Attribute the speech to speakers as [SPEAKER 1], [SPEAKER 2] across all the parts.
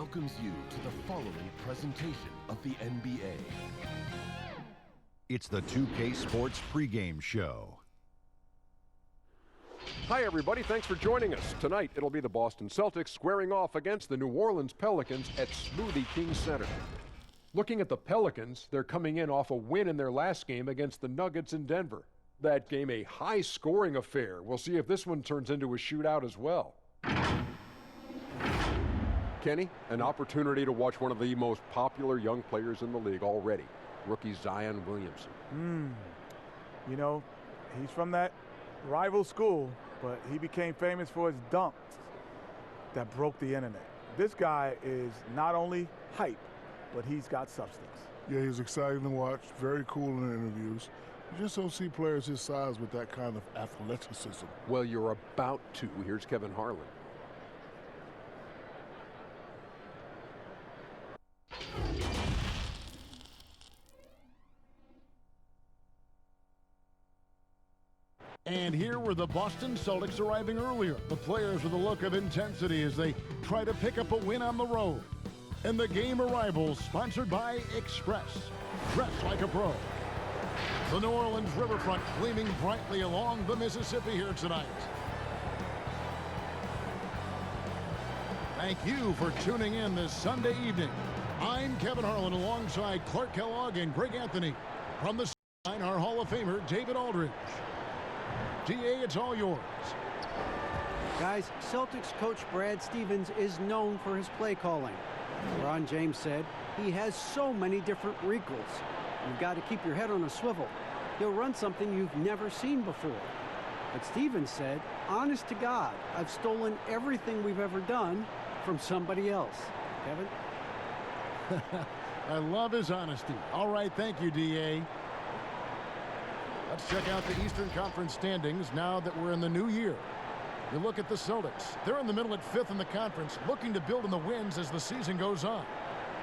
[SPEAKER 1] welcomes you to the following presentation of the NBA.
[SPEAKER 2] It's the 2K Sports pregame show.
[SPEAKER 3] Hi, everybody. Thanks for joining us. Tonight, it'll be the Boston Celtics squaring off against the New Orleans Pelicans at Smoothie King Center. Looking at the Pelicans, they're coming in off a win in their last game against the Nuggets in Denver. That game a high-scoring affair. We'll see if this one turns into a shootout as well. Kenny, an opportunity to watch one of the most popular young players in the league already, rookie Zion Williamson.
[SPEAKER 4] You know, he's from that rival school, but he became famous for his dunks that broke the internet. This guy is not only hype, but he's got substance.
[SPEAKER 5] Yeah, he's exciting to watch, very cool in the interviews. You just don't see players his size with that kind of athleticism.
[SPEAKER 3] Well, you're about to. Here's Kevin Harlan.
[SPEAKER 6] And here were the Boston Celtics arriving earlier. The players with a look of intensity as they try to pick up a win on the road. And the game arrivals sponsored by Express. Dress like a pro. The New Orleans riverfront gleaming brightly along the Mississippi here tonight. Thank you for tuning in this Sunday evening. I'm Kevin Harlan alongside Clark Kellogg and Greg Anthony. From the sideline, our Hall of Famer, David Aldridge. DA, it's all yours.
[SPEAKER 7] Guys, Celtics coach Brad Stevens is known for his play calling. Ron James said he has so many different wrinkles. You've got to keep your head on a swivel. He'll run something you've never seen before. But Stevens said, honest to God, I've stolen everything we've ever done from somebody else. Kevin?
[SPEAKER 6] I love his honesty. All right, thank you, DA. Let's check out the Eastern Conference standings now that we're in the new year. You look at the Celtics. They're in the middle at 5th in the conference, looking to build in the wins as the season goes on.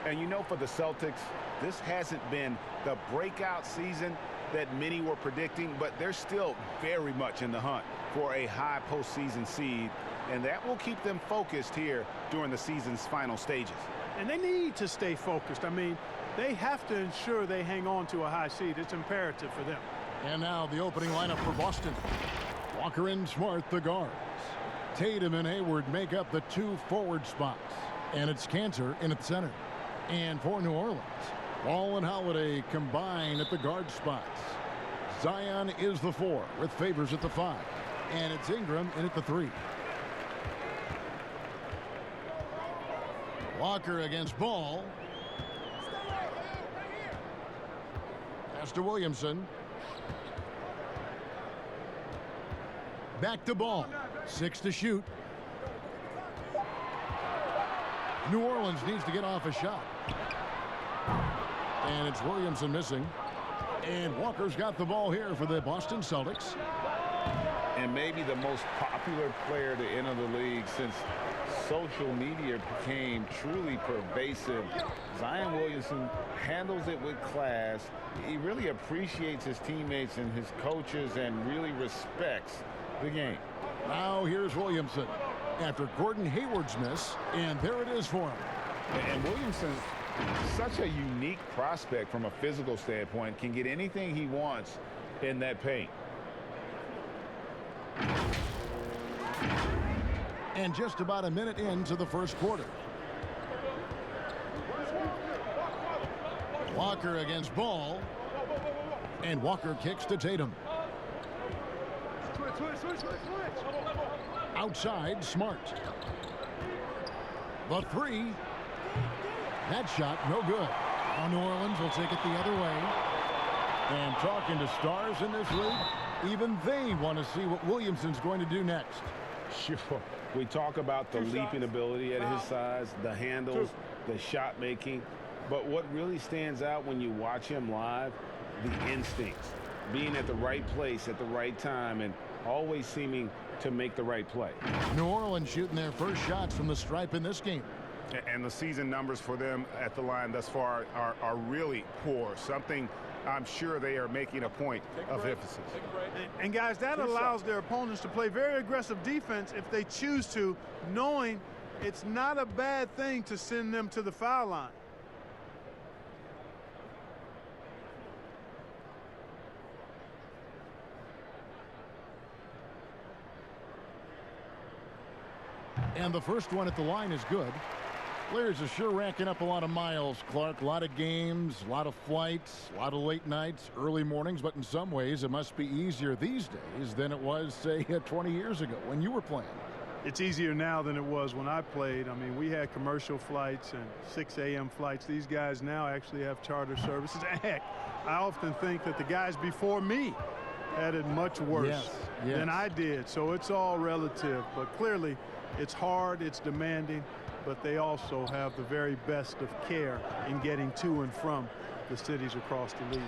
[SPEAKER 8] And you know, for the Celtics, this hasn't been the breakout season that many were predicting, but they're still very much in the hunt for a high postseason seed, and that will keep them focused here during the season's final stages.
[SPEAKER 9] And they need to stay focused. I mean, they have to ensure they hang on to a high seed. It's imperative for them.
[SPEAKER 6] And now the opening lineup for Boston. Walker and Smart, the guards. Tatum and Hayward make up the 2 forward spots. And it's Cantor in at center. And for New Orleans, Ball and Holiday combine at the guard spots. Zion is the 4 with Favors at the 5. And it's Ingram in at the 3. Walker against Ball. Pass to Williamson. Back to Ball. 6 to shoot. New Orleans needs to get off a shot. And it's Williamson missing. And Walker's got the ball here for the Boston Celtics.
[SPEAKER 8] And maybe the most popular player to enter the league since social media became truly pervasive. Zion Williamson handles it with class. He really appreciates his teammates and his coaches and really respects the game.
[SPEAKER 6] Now here's Williamson after Gordon Hayward's miss, and there it is for him.
[SPEAKER 8] And Williamson, such a unique prospect from a physical standpoint, can get anything he wants in that paint.
[SPEAKER 6] And just about a minute into the first quarter. Walker against Ball. And Walker kicks to Tatum. Outside, Smart. The 3. That shot, no good. Now New Orleans will take it the other way. And talking to stars in this league, even they want to see what Williamson's going to do next.
[SPEAKER 8] Sure. We talk about the leaping ability at his size, the handles, the shot making. But what really stands out when you watch him live, the instincts. Being at the right place at the right time and always seeming to make the right play.
[SPEAKER 6] New Orleans shooting their first shots from the stripe in this game.
[SPEAKER 10] And the season numbers for them at the line thus far are really poor. Something I'm sure they are making a point of emphasis.
[SPEAKER 9] And guys, that allows their opponents to play very aggressive defense if they choose to, knowing it's not a bad thing to send them to the foul line.
[SPEAKER 6] And the first one at the line is good. Players are sure racking up a lot of miles, Clark. A lot of games, a lot of flights, a lot of late nights, early mornings. But in some ways, it must be easier these days than it was, say, 20 years ago when you were playing.
[SPEAKER 9] It's easier now than it was when I played. I mean, we had commercial flights and 6 a.m. flights. These guys now actually have charter services. Heck, I often think that the guys before me had it much worse than I did. So it's all relative. But clearly, it's hard, it's demanding, but they also have the very best of care in getting to and from the cities across the league.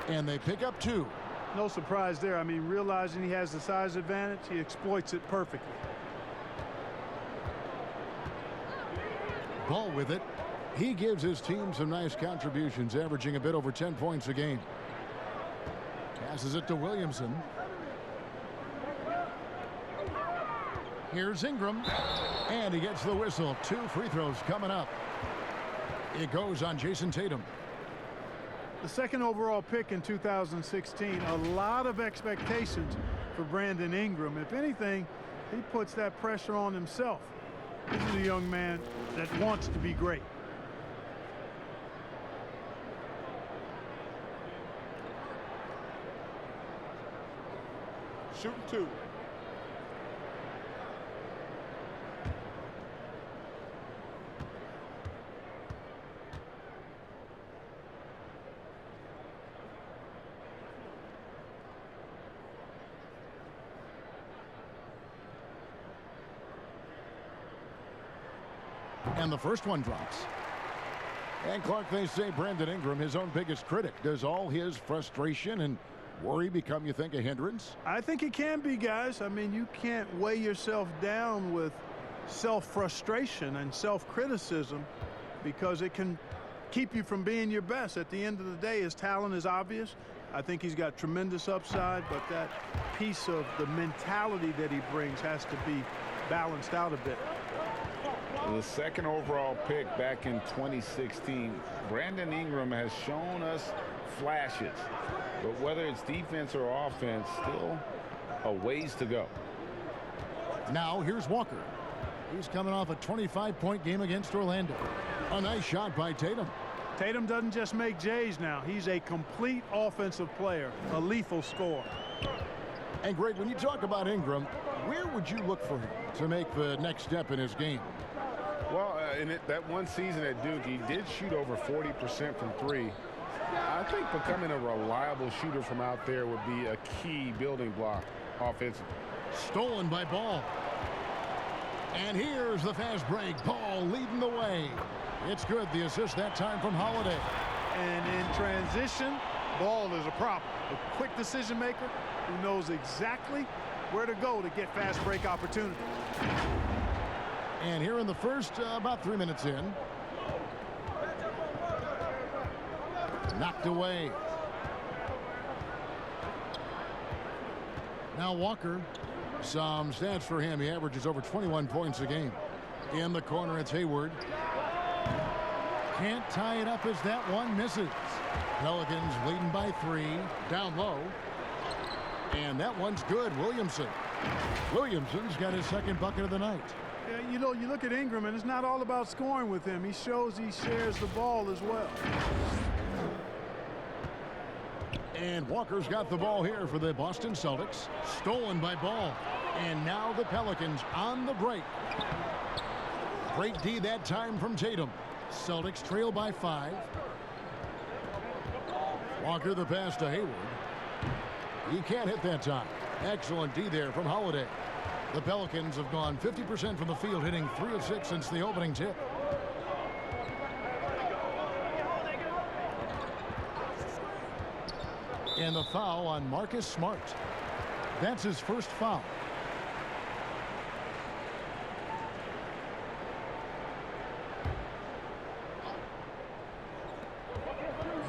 [SPEAKER 6] And they pick up 2.
[SPEAKER 9] No surprise there. I mean, realizing he has the size advantage, he exploits it perfectly.
[SPEAKER 6] Ball with it. He gives his team some nice contributions, averaging a bit over 10 points a game. Passes it to Williamson. Here's Ingram, and he gets the whistle. 2 free throws coming up. It goes on Jason Tatum.
[SPEAKER 9] The second overall pick in 2016, a lot of expectations for Brandon Ingram. If anything, he puts that pressure on himself. This is a young man that wants to be great.
[SPEAKER 5] Shooting 2.
[SPEAKER 6] And the first one drops. And Clark, they say Brandon Ingram, his own biggest critic. Does all his frustration and worry become, you think, a hindrance?
[SPEAKER 9] I think it can be, guys. I mean, you can't weigh yourself down with self-frustration and self-criticism because it can keep you from being your best. At the end of the day, his talent is obvious. I think he's got tremendous upside, but that piece of the mentality that he brings has to be balanced out a bit.
[SPEAKER 8] The second overall pick back in 2016, Brandon Ingram has shown us flashes, but whether it's defense or offense, still a ways to go.
[SPEAKER 6] Now here's Walker. He's coming off a 25-point game against Orlando. A nice shot by Tatum.
[SPEAKER 9] Tatum doesn't just make J's now. He's a complete offensive player, a lethal scorer.
[SPEAKER 6] And Greg, when you talk about Ingram, where would you look for him to make the next step in his game?
[SPEAKER 10] Well, in that one season at Duke, he did shoot over 40% from 3. I think becoming a reliable shooter from out there would be a key building block offensively.
[SPEAKER 6] Stolen by Ball. And here's the fast break. Ball leading the way. It's good. The assist that time from Holiday.
[SPEAKER 9] And in transition, Ball is a problem. A quick decision maker who knows exactly where to go to get fast break opportunity.
[SPEAKER 6] And here in the first, about 3 minutes in. Knocked away. Now Walker. Some stats for him. He averages over 21 points a game. In the corner, it's Hayward. Can't tie it up as that one misses. Pelicans leading by 3. Down low. And that one's good. Williamson. Williamson's got his second bucket of the night.
[SPEAKER 9] Yeah, you know, you look at Ingram, and it's not all about scoring with him. He shows he shares the ball as well.
[SPEAKER 6] And Walker's got the ball here for the Boston Celtics. Stolen by Ball. And now the Pelicans on the break. Great D that time from Tatum. Celtics trail by 5. Walker the pass to Hayward. He can't hit that time. Excellent D there from Holiday. The Pelicans have gone 50% from the field, hitting 3 of 6 since the opening tip. And the foul on Marcus Smart. That's his first foul.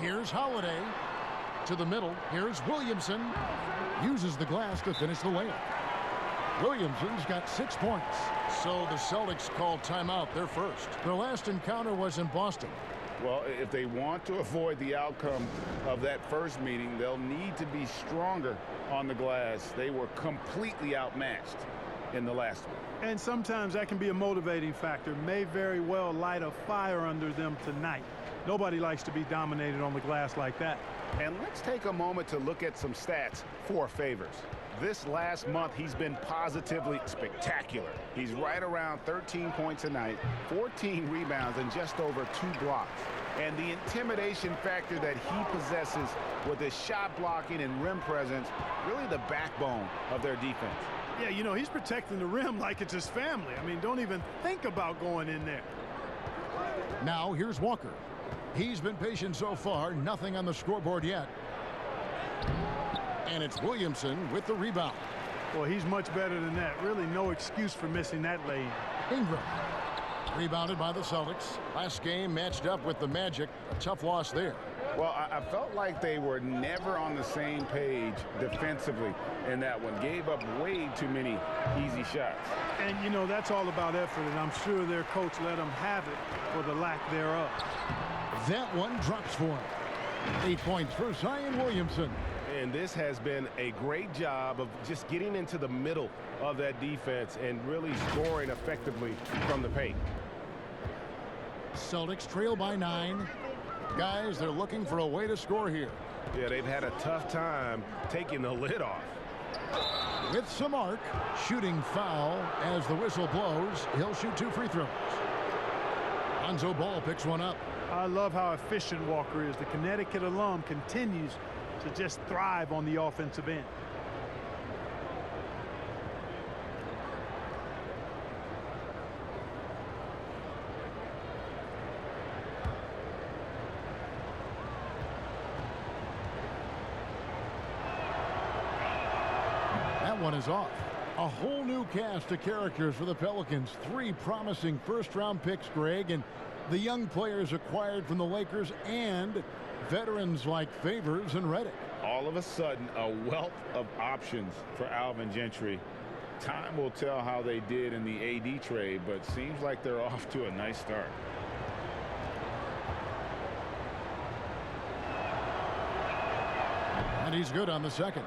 [SPEAKER 6] Here's Holiday to the middle. Here's Williamson. Uses the glass to finish the layup. Williamson's got 6 points. So the Celtics call timeout, their first. Their last encounter was in Boston.
[SPEAKER 8] Well, if they want to avoid the outcome of that first meeting, they'll need to be stronger on the glass. They were completely outmatched in the last one.
[SPEAKER 9] And sometimes that can be a motivating factor. May very well light a fire under them tonight. Nobody likes to be dominated on the glass like that.
[SPEAKER 8] And let's take a moment to look at some stats for Favors. This last month, he's been positively spectacular. He's right around 13 points a night, 14 rebounds, and just over 2 blocks. And the intimidation factor that he possesses with his shot blocking and rim presence, really the backbone of their defense.
[SPEAKER 9] Yeah, you know, he's protecting the rim like it's his family. I mean, don't even think about going in there.
[SPEAKER 6] Now here's Walker. He's been patient so far, nothing on the scoreboard yet. And it's Williamson with the rebound.
[SPEAKER 9] Well, he's much better than that. Really no excuse for missing that lane.
[SPEAKER 6] Ingram. Rebounded by the Celtics. Last game matched up with the Magic. A tough loss there.
[SPEAKER 8] Well, I felt like they were never on the same page defensively in that one. Gave up way too many easy shots.
[SPEAKER 9] And, you know, that's all about effort, and I'm sure their coach let them have it for the lack thereof.
[SPEAKER 6] That one drops for him. 8 points for Zion Williamson.
[SPEAKER 10] And this has been a great job of just getting into the middle of that defense and really scoring effectively from the paint.
[SPEAKER 6] Celtics trail by 9. Guys, they're looking for a way to score here.
[SPEAKER 10] Yeah, they've had a tough time taking the lid off.
[SPEAKER 6] With some arc, shooting foul as the whistle blows. He'll shoot 2 free throws. Lonzo Ball picks one up.
[SPEAKER 9] I love how efficient Walker is. The Connecticut alum continues to just thrive on the offensive end.
[SPEAKER 6] That one is off. A whole new cast of characters for the Pelicans. 3 promising first-round picks, Greg, and the young players acquired from the Lakers and veterans like Favors and Redick.
[SPEAKER 8] All of a sudden, a wealth of options for Alvin Gentry. Time will tell how they did in the AD trade, but seems like they're off to a nice start.
[SPEAKER 6] And he's good on the second.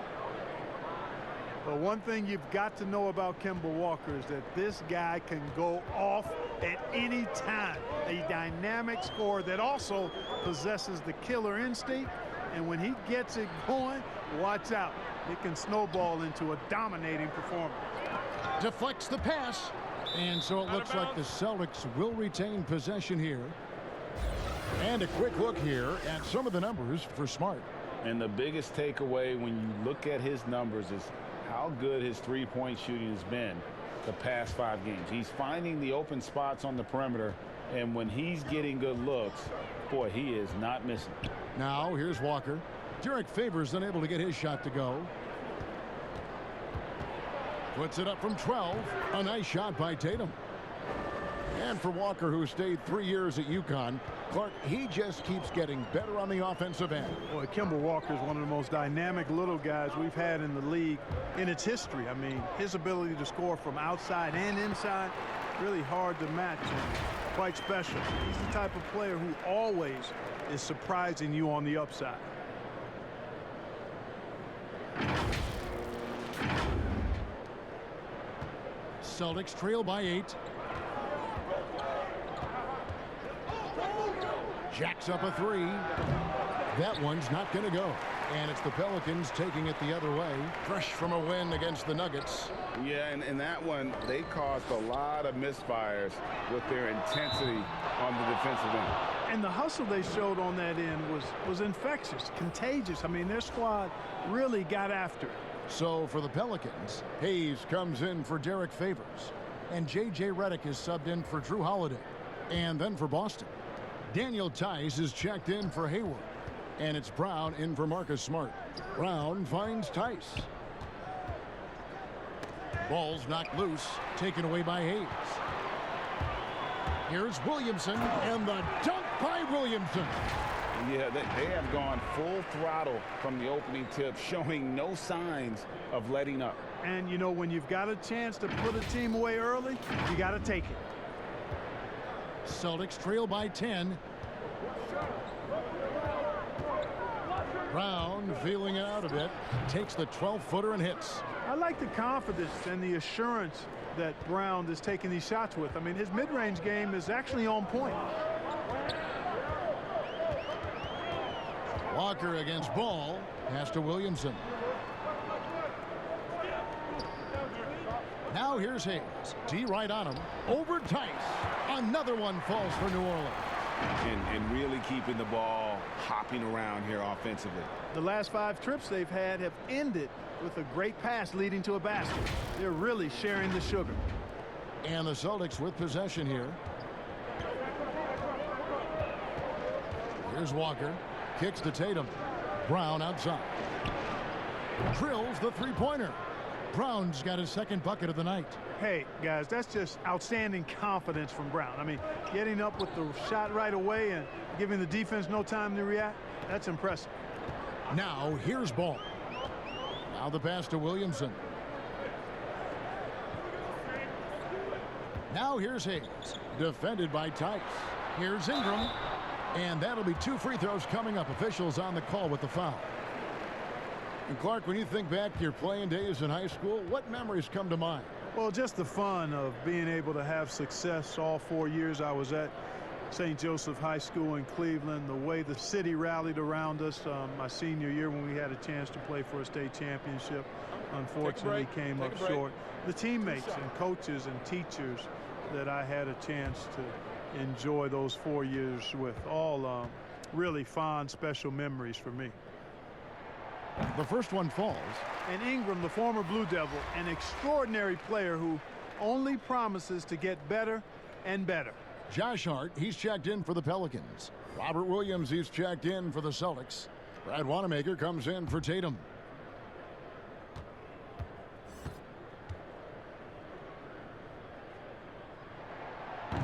[SPEAKER 9] But one thing you've got to know about Kemba Walker is that this guy can go off at any time. A dynamic scorer that also possesses the killer instinct. And when he gets it going, watch out. It can snowball into a dominating performance.
[SPEAKER 6] Deflects the pass. And so it looks like the Celtics will retain possession here. And a quick look here at some of the numbers for Smart.
[SPEAKER 8] And the biggest takeaway when you look at his numbers is how good his three-point shooting has been the past 5 games. He's finding the open spots on the perimeter, and when he's getting good looks, boy, he is not missing.
[SPEAKER 6] Now here's Walker. Derek Favors unable to get his shot to go. Puts it up from 12. A nice shot by Tatum. And for Walker, who stayed 3 years at UConn, Clark, he just keeps getting better on the offensive end.
[SPEAKER 9] Boy, Kemba Walker is one of the most dynamic little guys we've had in the league in its history. I mean, his ability to score from outside and inside, really hard to match and quite special. He's the type of player who always is surprising you on the upside.
[SPEAKER 6] Celtics trail by 8. Jacks up a 3. That one's not going to go. And it's the Pelicans taking it the other way. Fresh from a win against the Nuggets.
[SPEAKER 8] Yeah, and that one, they caused a lot of misfires with their intensity on the defensive end.
[SPEAKER 9] And the hustle they showed on that end was infectious, contagious. I mean, their squad really got after it.
[SPEAKER 6] So for the Pelicans, Hayes comes in for Derek Favors. And J.J. Redick is subbed in for Drew Holiday. And then for Boston, Daniel Tice is checked in for Hayward. And it's Brown in for Marcus Smart. Brown finds Tice. Ball's knocked loose, taken away by Hayes. Here's Williamson, and the dunk by Williamson.
[SPEAKER 8] Yeah, they have gone full throttle from the opening tip, showing no signs of letting up.
[SPEAKER 9] And, you know, when you've got a chance to put a team away early, you got to take it.
[SPEAKER 6] Celtics trail by 10. Brown feeling it out a bit. Takes the 12-footer and hits.
[SPEAKER 9] I like the confidence and the assurance that Brown is taking these shots with. I mean, his mid-range game is actually on point.
[SPEAKER 6] Walker against Ball. Pass to Williamson. Now here's Hayes. D right on him. Over Tice. Another one falls for New Orleans.
[SPEAKER 8] And really keeping the ball hopping around here offensively.
[SPEAKER 9] The last 5 trips they've had have ended with a great pass leading to a basket. They're really sharing the sugar.
[SPEAKER 6] And the Celtics with possession here. Here's Walker. Kicks to Tatum. Brown outside. Drills the three-pointer. Brown's got his second bucket of the night.
[SPEAKER 9] Hey, guys, that's just outstanding confidence from Brown. I mean, getting up with the shot right away and giving the defense no time to react, that's impressive.
[SPEAKER 6] Now, here's Ball. Now the pass to Williamson. Now here's Hayes. Defended by Tice. Here's Ingram. And that'll be 2 free throws coming up. Officials on the call with the foul. And Clark, when you think back to your playing days in high school, what memories come to mind?
[SPEAKER 9] Well, just the fun of being able to have success all 4 years I was at St. Joseph High School in Cleveland, the way the city rallied around us my senior year when we had a chance to play for a state championship. Unfortunately, came up short. The teammates and coaches and teachers that I had a chance to enjoy those 4 years with, all really fond, special memories for me.
[SPEAKER 6] The first one falls.
[SPEAKER 9] And Ingram, the former Blue Devil, an extraordinary player who only promises to get better and better.
[SPEAKER 6] Josh Hart, he's checked in for the Pelicans. Robert Williams, he's checked in for the Celtics. Brad Wanamaker comes in for Tatum.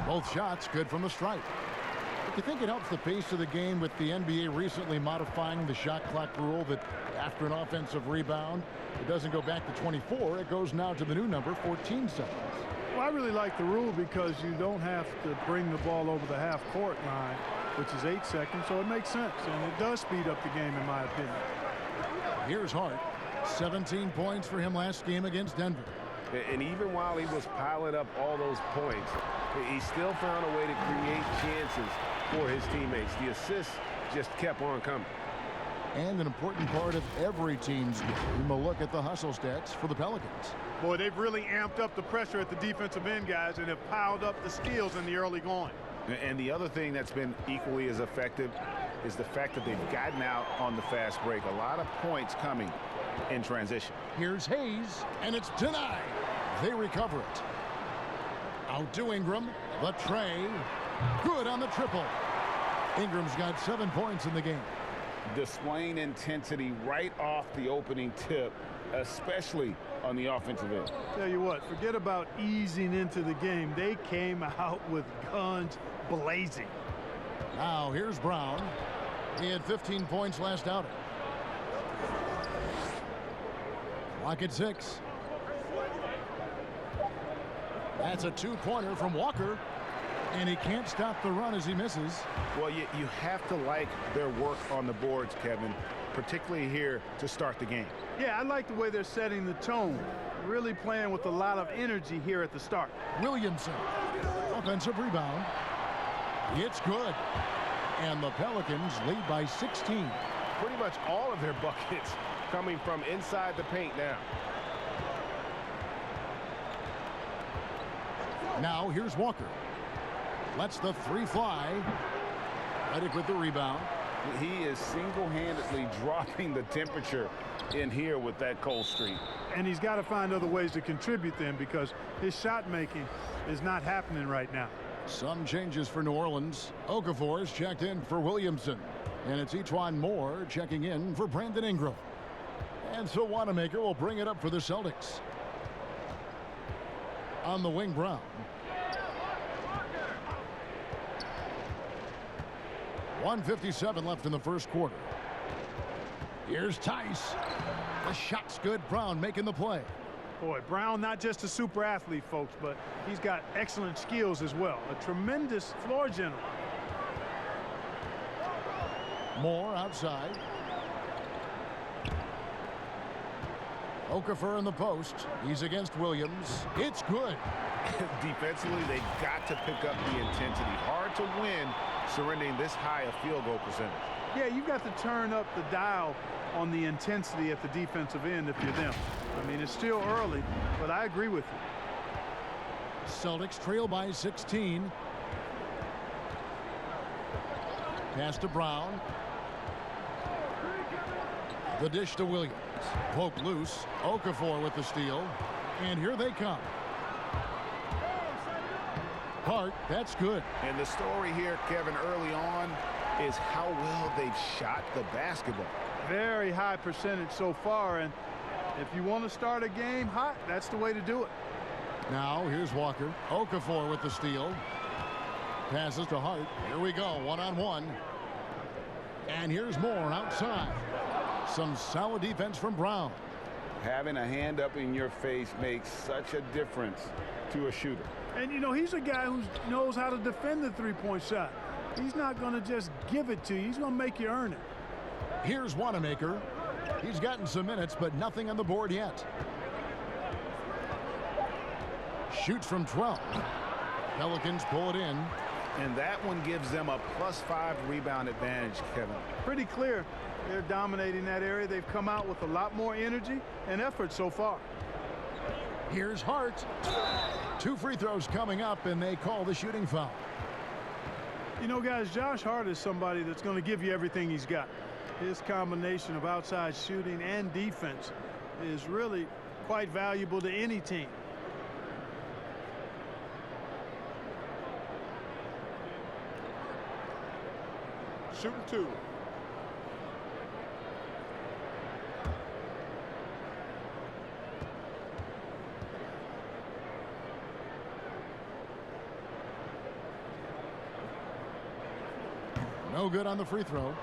[SPEAKER 6] Both shots good from the stripe. Do you think it helps the pace of the game with the NBA recently modifying the shot clock rule that after an offensive rebound, it doesn't go back to 24, it goes now to the new number, 14 seconds?
[SPEAKER 9] Well, I really like the rule because you don't have to bring the ball over the half-court line, which is 8 seconds, so it makes sense, and it does speed up the game, in my opinion.
[SPEAKER 6] Here's Hart. 17 points for him last game against Denver.
[SPEAKER 10] And even while he was piling up all those points, he still found a way to create chances for his teammates. The assists just kept on coming.
[SPEAKER 6] And an important part of every team's game, a look at the hustle stats for the Pelicans.
[SPEAKER 9] Boy, they've really amped up the pressure at the defensive end, guys, and have piled up the steals in the early going.
[SPEAKER 8] And the other thing that's been equally as effective is the fact that they've gotten out on the fast break. A lot of points coming in transition.
[SPEAKER 6] Here's Hayes, and it's denied. They recover it. Out to Ingram. The tray. Good on the triple. Ingram's got 7 points in the game.
[SPEAKER 8] Displaying intensity right off the opening tip, especially on the offensive end.
[SPEAKER 9] Tell you what, forget about easing into the game. They came out with guns blazing.
[SPEAKER 6] Now here's Brown. He had 15 points last outing. Clock at 6. That's a 2-pointer from Walker. And he can't stop the run as he misses.
[SPEAKER 8] Well, you have to like their work on the boards, Kevin, particularly here to start the game.
[SPEAKER 9] Yeah, I like the way they're setting the tone. Really playing with a lot of energy here at the start.
[SPEAKER 6] Williamson, offensive rebound. It's good. And the Pelicans lead by 16.
[SPEAKER 10] Pretty much all of their buckets coming from inside the paint now.
[SPEAKER 6] Now here's Walker. Lets the 3 fly. Redick with the rebound.
[SPEAKER 8] He is single-handedly dropping the temperature in here with that cold streak.
[SPEAKER 9] And he's got to find other ways to contribute then because his shot making is not happening right now.
[SPEAKER 6] Some changes for New Orleans. Okafor's checked in for Williamson. And it's Etuan Moore checking in for Brandon Ingram. And so Wanamaker will bring it up for the Celtics. On the wing, Brown. 1:57 left in the first quarter. Here's Tice. The shot's good. Brown making the play.
[SPEAKER 9] Boy, Brown not just a super athlete, folks, but he's got excellent skills as well. A tremendous floor general.
[SPEAKER 6] Moore outside. Okafor in the post. He's against Williams. It's good.
[SPEAKER 8] Defensively, they got to pick up the intensity. Hard to win surrendering this high a field goal percentage.
[SPEAKER 9] Yeah, you've got to turn up the dial on the intensity at the defensive end if you're them. I mean, it's still early, but I agree with you.
[SPEAKER 6] Celtics trail by 16. Pass to Brown. The dish to Williams. Poke loose. Okafor with the steal. And here they come. Hart, that's good.
[SPEAKER 8] And the story here, Kevin, early on is how well they've shot the basketball.
[SPEAKER 9] Very high percentage so far, and if you want to start a game hot, that's the way to do it.
[SPEAKER 6] Now here's Walker. Okafor with the steal. Passes to Hart. Here we go, one-on-one. And here's Moore outside. Some solid defense from Brown.
[SPEAKER 8] Having a hand up in your face makes such a difference to a shooter.
[SPEAKER 9] And, you know, he's a guy who knows how to defend the three-point shot. He's not going to just give it to you. He's going to make you earn it.
[SPEAKER 6] Here's Wanamaker. He's gotten some minutes, but nothing on the board yet. Shoots from 12. Pelicans pull it in.
[SPEAKER 8] And that one gives them a +5 rebound advantage, Kevin.
[SPEAKER 9] Pretty clear. They're dominating that area. They've come out with a lot more energy and effort so far.
[SPEAKER 6] Here's Hart. 2 free throws coming up, and they call the shooting foul.
[SPEAKER 9] You know, guys, Josh Hart is somebody that's going to give you everything he's got. His combination of outside shooting and defense is really quite valuable to any team.
[SPEAKER 5] Shooting 2.
[SPEAKER 6] No good on the free throw.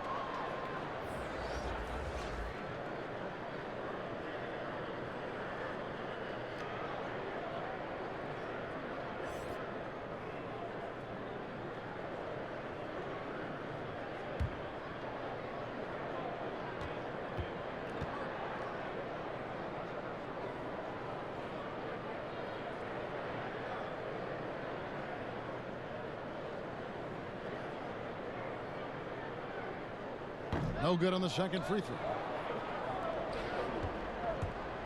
[SPEAKER 6] No good on the second free throw.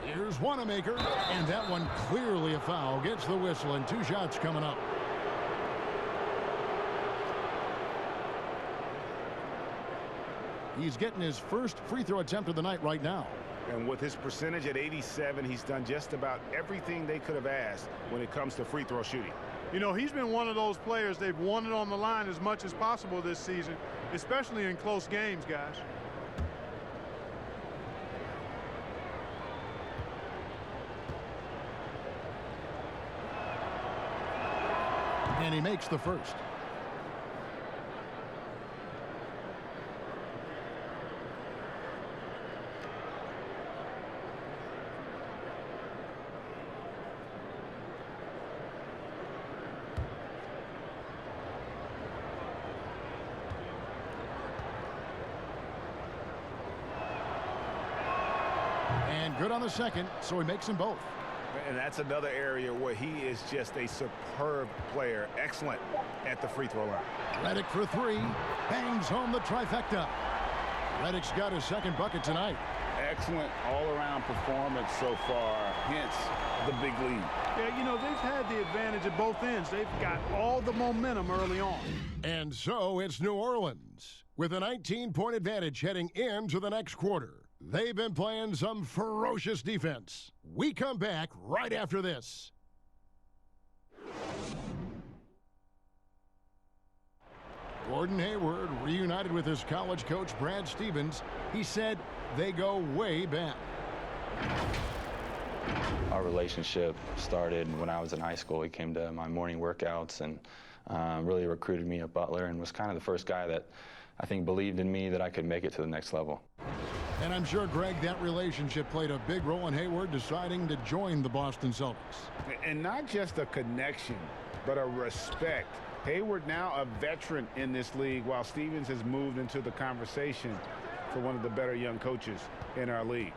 [SPEAKER 6] Here's Wanamaker, and that one clearly a foul. Gets the whistle, and 2 shots coming up. He's getting his first free throw attempt of the night right now.
[SPEAKER 10] And with his percentage at 87, he's done just about everything they could have asked when it comes to free throw shooting.
[SPEAKER 9] You know, he's been one of those players they've wanted on the line as much as possible this season, especially in close games, guys.
[SPEAKER 6] And he makes the first. And good on the second, so he makes them both.
[SPEAKER 10] And that's another area where he is just a superb player. Excellent at the free throw line.
[SPEAKER 6] Redick for 3. Bangs home the trifecta. Redick's got his second bucket tonight.
[SPEAKER 8] Excellent all-around performance so far, hence the big lead.
[SPEAKER 9] Yeah, you know, they've had the advantage at both ends. They've got all the momentum early on.
[SPEAKER 6] And so it's New Orleans with a 19-point advantage heading into the next quarter. They've been playing some ferocious defense. We come back right after this. Gordon Hayward reunited with his college coach, Brad Stevens. He said they go way back.
[SPEAKER 11] Our relationship started when I was in high school. He came to my morning workouts, and really recruited me at Butler and was kind of the first guy that I think believed in me that I could make it to the next level.
[SPEAKER 6] And I'm sure, Greg, that relationship played a big role in Hayward deciding to join the Boston Celtics.
[SPEAKER 8] And not just a connection, but a respect. Hayward now a veteran in this league, while Stevens has moved into the conversation for one of the better young coaches in our league.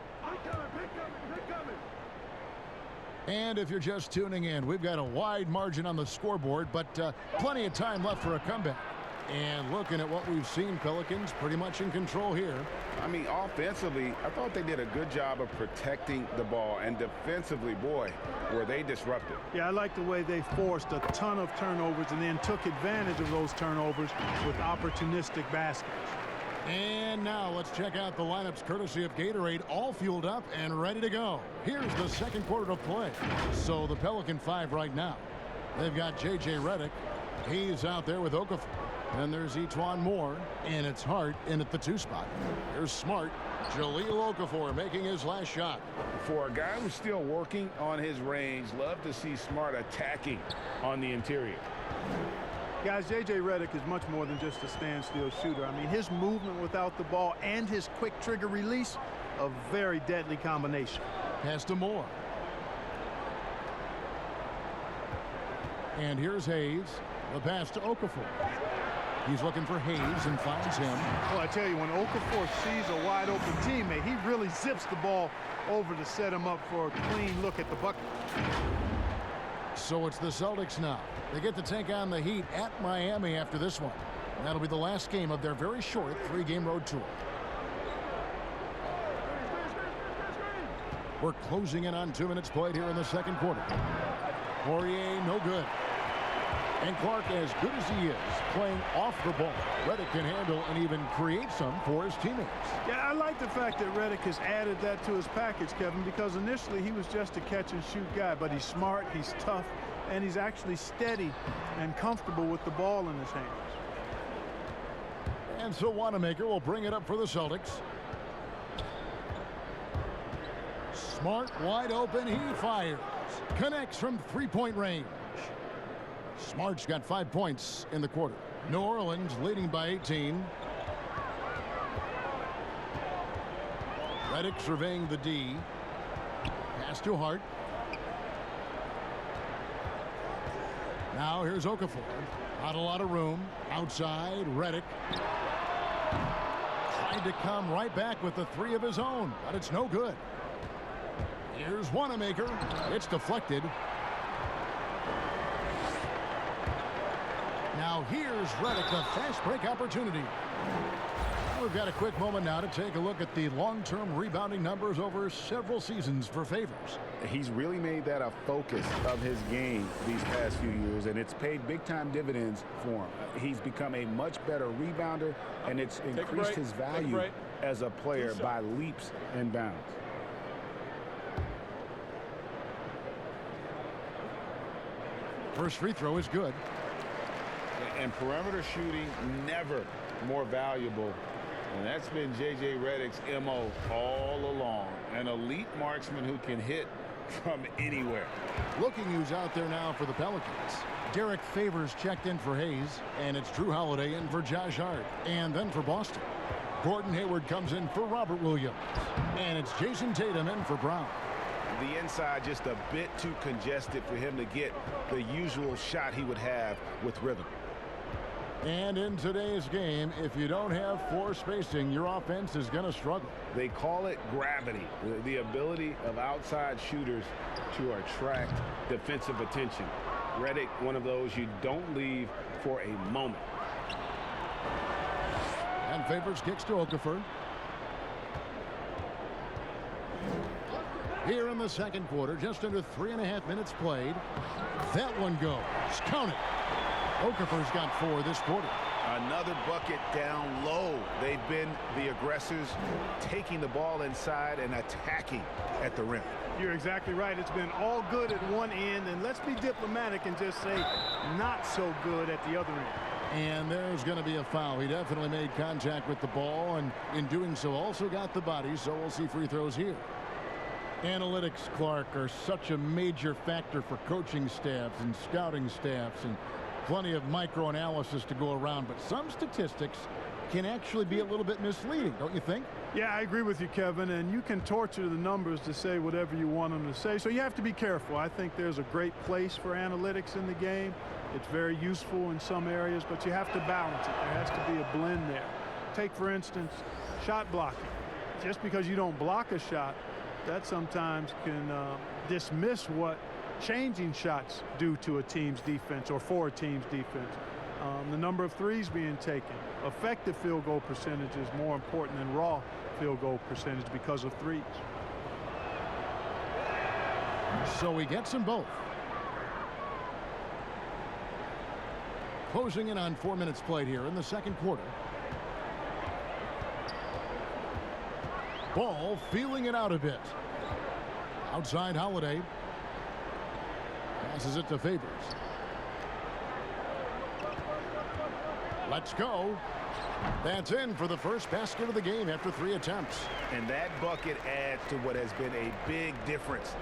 [SPEAKER 6] And if you're just tuning in, we've got a wide margin on the scoreboard, but plenty of time left for a comeback. And looking at what we've seen, Pelicans pretty much in control here.
[SPEAKER 8] I mean, offensively, I thought they did a good job of protecting the ball. And defensively, boy, were they disruptive.
[SPEAKER 9] Yeah, I like the way they forced a ton of turnovers and then took advantage of those turnovers with opportunistic baskets.
[SPEAKER 6] And now let's check out the lineups courtesy of Gatorade, all fueled up and ready to go. Here's the second quarter of play. So the Pelican 5 right now. They've got J.J. Redick. He's out there with Okafor. Then there's Etuan Moore, and it's Hart in at the 2 spot. Here's Smart. Jahlil Okafor making his last shot.
[SPEAKER 8] For a guy who's still working on his range, love to see Smart attacking on the interior.
[SPEAKER 9] Guys, J.J. Redick is much more than just a standstill shooter. I mean, his movement without the ball and his quick trigger release, a very deadly combination.
[SPEAKER 6] Pass to Moore. And here's Hayes. The pass to Okafor. He's looking for Hayes and finds him.
[SPEAKER 9] Well, I tell you, when Okafor sees a wide open teammate, he really zips the ball over to set him up for a clean look at the bucket.
[SPEAKER 6] So it's the Celtics now. They get to take on the Heat at Miami after this one. That'll be the last game of their very short 3-game road tour. We're closing in on 2 minutes played here in the second quarter. Poirier, no good. And Clark, as good as he is, playing off the ball. Redick can handle and even create some for his teammates.
[SPEAKER 9] Yeah, I like the fact that Redick has added that to his package, Kevin, because initially he was just a catch-and-shoot guy, but he's smart, he's tough, and he's actually steady and comfortable with the ball in his hands.
[SPEAKER 6] And so Wanamaker will bring it up for the Celtics. Smart wide open, he fires. Connects from 3-point range. Smart's got 5 points in the quarter. New Orleans leading by 18. Redick surveying the D. Pass to Hart. Now here's Okafor. Not a lot of room. Outside, Redick. Tried to come right back with the 3 of his own, but it's no good. Here's Wanamaker. It's deflected. Now here's Redick, a fast break opportunity. We've got a quick moment now to take a look at the long-term rebounding numbers over several seasons for Favors.
[SPEAKER 8] He's really made that a focus of his game these past few years, and it's paid big-time dividends for him. He's become a much better rebounder, and it's increased his value as a player by leaps and bounds.
[SPEAKER 6] First free throw is good.
[SPEAKER 8] And perimeter shooting never more valuable. And that's been J.J. Redick's M.O. all along. An elite marksman who can hit from anywhere.
[SPEAKER 6] Looking who's out there now for the Pelicans. Derek Favors checked in for Hayes, and it's Drew Holiday in for Josh Hart. And then for Boston, Gordon Hayward comes in for Robert Williams. And it's Jason Tatum in for Brown.
[SPEAKER 8] The inside just a bit too congested for him to get the usual shot he would have with rhythm.
[SPEAKER 6] And in today's game, if you don't have floor spacing, your offense is going to struggle.
[SPEAKER 8] They call it gravity, the ability of outside shooters to attract defensive attention. Redick, one of those you don't leave for a moment.
[SPEAKER 6] And Favors kicks to Okafor. Here in the second quarter, just under 3.5 minutes played. That one goes. Count it. Okafor's got 4 this quarter.
[SPEAKER 8] Another bucket down low. They've been the aggressors, taking the ball inside and attacking at the rim.
[SPEAKER 9] You're exactly right. It's been all good at one end, and let's be diplomatic and just say not so good at the other end.
[SPEAKER 6] And there's going to be a foul. He definitely made contact with the ball, and in doing so also got the body, so we'll see free throws here. Analytics, Clark, are such a major factor for coaching staffs and scouting staffs, and Plenty of micro-analysis to go around, but some statistics can actually be a little bit misleading, don't you think?
[SPEAKER 9] Yeah, I agree with you, Kevin, and you can torture the numbers to say whatever you want them to say, so you have to be careful. I think there's a great place for analytics in the game. It's very useful in some areas, but you have to balance it. There has to be a blend there. Take, for instance, shot blocking. Just because you don't block a shot, that sometimes can dismiss what changing shots do to a team's defense or for a team's defense. The number of threes being taken. Effective field goal percentage is more important than raw field goal percentage because of threes.
[SPEAKER 6] So he gets them both. Closing in on 4 minutes played here in the second quarter. Ball feeling it out a bit. Outside Holiday. Passes it to Favors. Let's go. That's in for the first basket of the game after 3 attempts.
[SPEAKER 8] And that bucket adds to what has been a big difference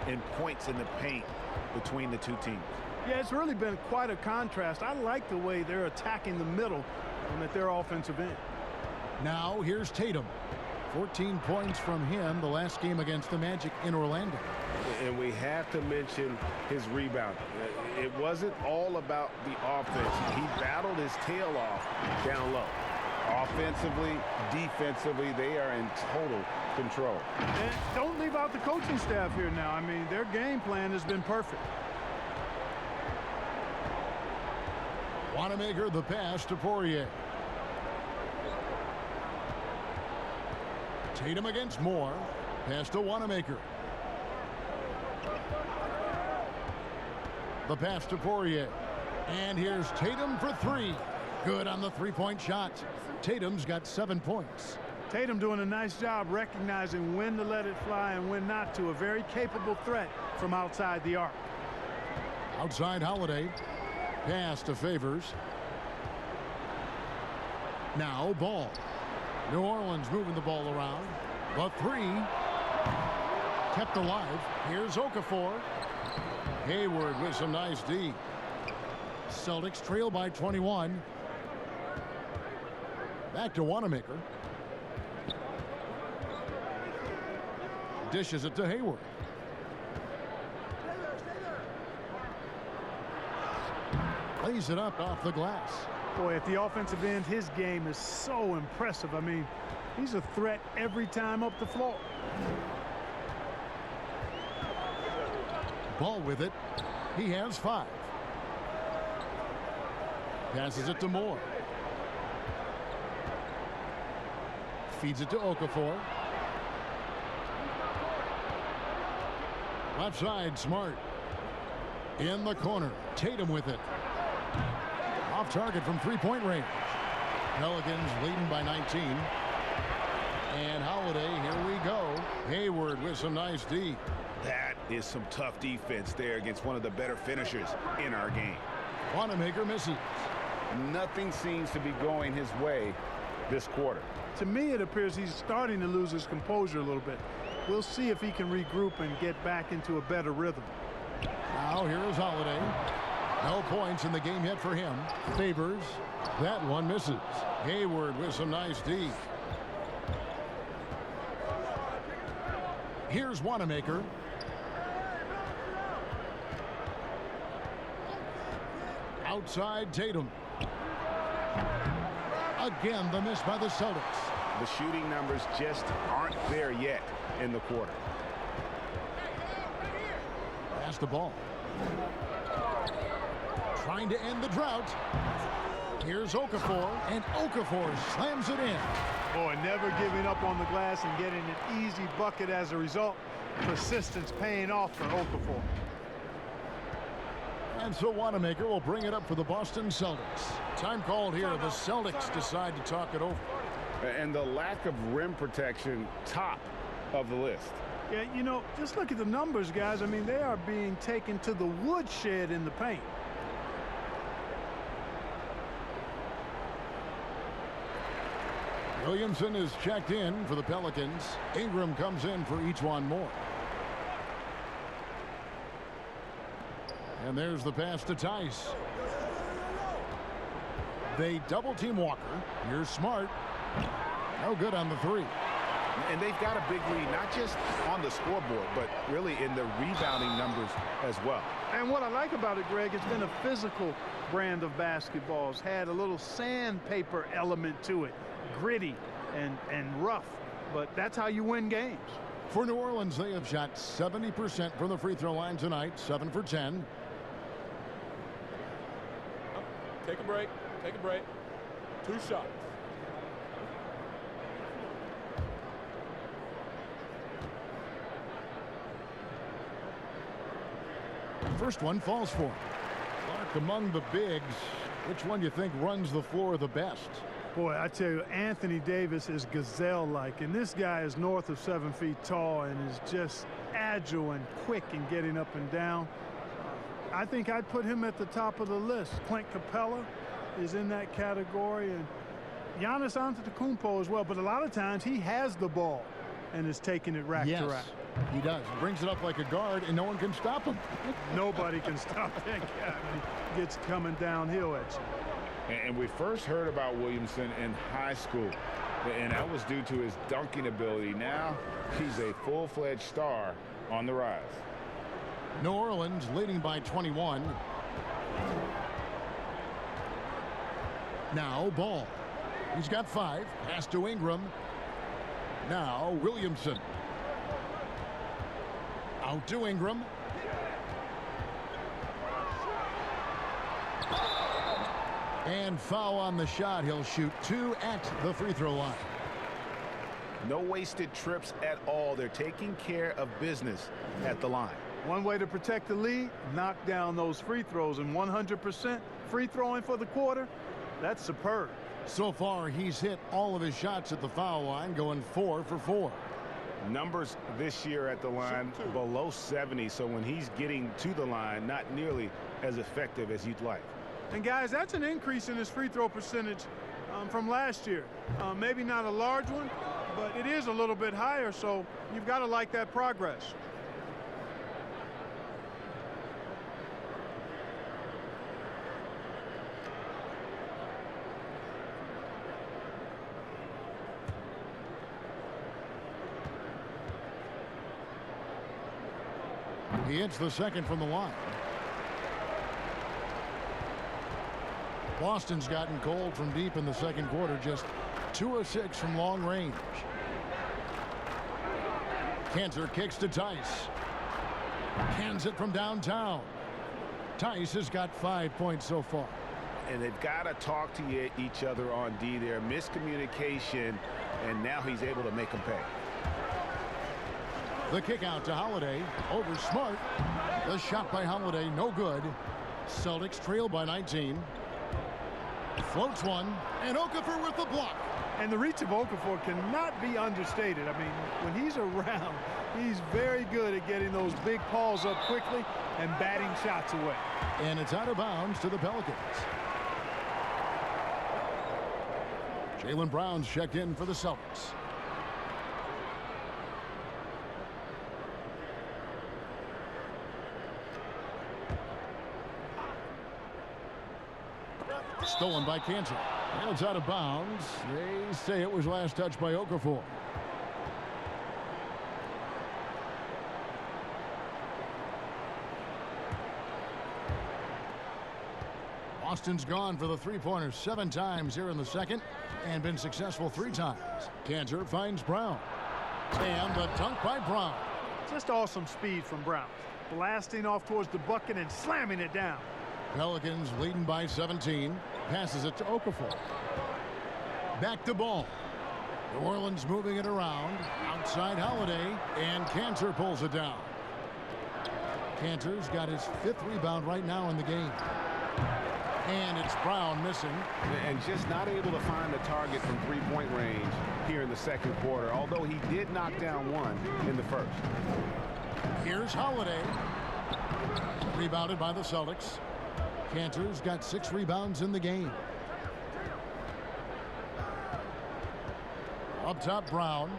[SPEAKER 8] in points in the paint between the two teams.
[SPEAKER 9] Yeah, it's really been quite a contrast. I like the way they're attacking the middle and at their offensive end.
[SPEAKER 6] Now here's Tatum. 14 points from him the last game against the Magic in Orlando.
[SPEAKER 10] And we have to mention his rebound. It wasn't all about the offense. He battled his tail off down low. Offensively, defensively, they are in total control.
[SPEAKER 9] And don't leave out the coaching staff here now. I mean, their game plan has been perfect.
[SPEAKER 6] Wanamaker the pass to Poirier. Tatum against Moore. Pass to Wanamaker. The pass to Poirier. And here's Tatum for 3. Good on the three-point shot. Tatum's got 7 points.
[SPEAKER 9] Tatum doing a nice job recognizing when to let it fly and when not to. A very capable threat from outside the arc.
[SPEAKER 6] Outside Holiday. Pass to Favors. Now Ball. New Orleans moving the ball around. The 3 kept alive. Here's Okafor. Hayward with some nice D. Celtics trail by 21. Back to Wanamaker. Dishes it to Hayward. Lays it up off the glass.
[SPEAKER 9] Boy, at the offensive end, his game is so impressive. I mean, he's a threat every time up the floor.
[SPEAKER 6] Ball with it. He has 5. Passes it to Moore. Feeds it to Okafor. Left side, Smart. In the corner. Tatum with it. Off target from three-point range. Pelicans leading by 19. And Holiday, here we go. Hayward with some nice D.
[SPEAKER 8] That is some tough defense there against one of the better finishers in our game.
[SPEAKER 6] Wanamaker misses.
[SPEAKER 8] Nothing seems to be going his way this quarter.
[SPEAKER 9] To me, it appears he's starting to lose his composure a little bit. We'll see if he can regroup and get back into a better rhythm.
[SPEAKER 6] Now here's Holiday. No points in the game yet for him. Favors. That one misses. Hayward with some nice D. Here's Wanamaker. Outside Tatum. Again, the miss by the Celtics.
[SPEAKER 8] The shooting numbers just aren't there yet in the quarter.
[SPEAKER 6] Pass the ball. Trying to end the drought. Here's Okafor, and Okafor slams it in.
[SPEAKER 9] Boy, never giving up on the glass and getting an easy bucket as a result. Persistence paying off for Okafor.
[SPEAKER 6] And so Wanamaker will bring it up for the Boston Celtics. Time called here. The Celtics decide to talk it over.
[SPEAKER 10] And the lack of rim protection, top of the list.
[SPEAKER 9] Yeah, you know, just look at the numbers, guys. I mean, they are being taken to the woodshed in the paint.
[SPEAKER 6] Williamson is checked in for the Pelicans. Ingram comes in for each one more. And there's the pass to Tice. They double team Walker. Here's Smart. No good on the three.
[SPEAKER 10] And they've got a big lead, not just on the scoreboard, but really in the rebounding numbers as well.
[SPEAKER 9] And what I like about it, Greg, it's been a physical brand of basketball. It's had a little sandpaper element to it, gritty and rough. But that's how you win games.
[SPEAKER 6] For New Orleans, they have shot 70% from the free throw line tonight, 7 for 10.
[SPEAKER 4] Take a break. Take a break. 2 shots.
[SPEAKER 6] First one falls for him. Clark, among the bigs, which one do you think runs the floor the best?
[SPEAKER 9] Boy, I tell you, Anthony Davis is gazelle-like, and this guy is north of 7 feet tall and is just agile and quick in getting up and down. I think I'd put him at the top of the list. Clint Capella is in that category, and Giannis Antetokounmpo as well, but a lot of times he has the ball and is taking it rack to rack.
[SPEAKER 6] He does. He brings it up like a guard, and no one can stop him.
[SPEAKER 9] Nobody can stop that guy when he gets coming downhill at you.
[SPEAKER 10] And we first heard about Williamson in high school, and that was due to his dunking ability. Now he's a full-fledged star on the rise.
[SPEAKER 6] New Orleans leading by 21. Now Ball. He's got 5. Pass to Ingram. Now Williamson. Out to Ingram. And foul on the shot. He'll shoot 2 at the free throw line.
[SPEAKER 10] No wasted trips at all. They're taking care of business at the line.
[SPEAKER 9] One way to protect the lead, knock down those free throws, and 100% free throwing for the quarter, that's superb.
[SPEAKER 6] So far, he's hit all of his shots at the foul line, going 4 for 4.
[SPEAKER 10] Numbers this year at the line below 70, so when he's getting to the line, not nearly as effective as you'd like.
[SPEAKER 9] And guys, that's an increase in his free throw percentage from last year. Maybe not a large one, but it is a little bit higher, so you've got to like that progress.
[SPEAKER 6] He hits the second from the line. Boston's gotten cold from deep in the second quarter, just 2 of 6 from long range. Cantor kicks to Tice. Cans it from downtown. Tice has got 5 points so far.
[SPEAKER 10] And they've got to talk to each other on D there. Miscommunication, and now he's able to make them pay.
[SPEAKER 6] The kick out to Holiday over Smart. The shot by Holiday, no good. Celtics trail by 19. Floats one, and Okafor with the block.
[SPEAKER 9] And the reach of Okafor cannot be understated. I mean, when he's around, he's very good at getting those big balls up quickly and batting shots away.
[SPEAKER 6] And it's out of bounds to the Pelicans. Jaylen Brown's checked in for the Celtics. Stolen by Cantor. And it's out of bounds. They say it was last touched by Okafor. Boston's gone for the three-pointer 7 times here in the second and been successful 3 times. Cantor finds Brown. And the dunk by Brown.
[SPEAKER 9] Just awesome speed from Brown. Blasting off towards the bucket and slamming it down.
[SPEAKER 6] Pelicans leading by 17. Passes it to Okafor. Back to Ball. New Orleans moving it around. Outside Holiday. And Cantor pulls it down. Cantor's got his 5th rebound right now in the game. And it's Brown missing.
[SPEAKER 10] And just not able to find the target from three-point range here in the second quarter, although he did knock down one in the first.
[SPEAKER 6] Here's Holiday. Rebounded by the Celtics. Cantor's got 6 rebounds in the game. Up top, Brown.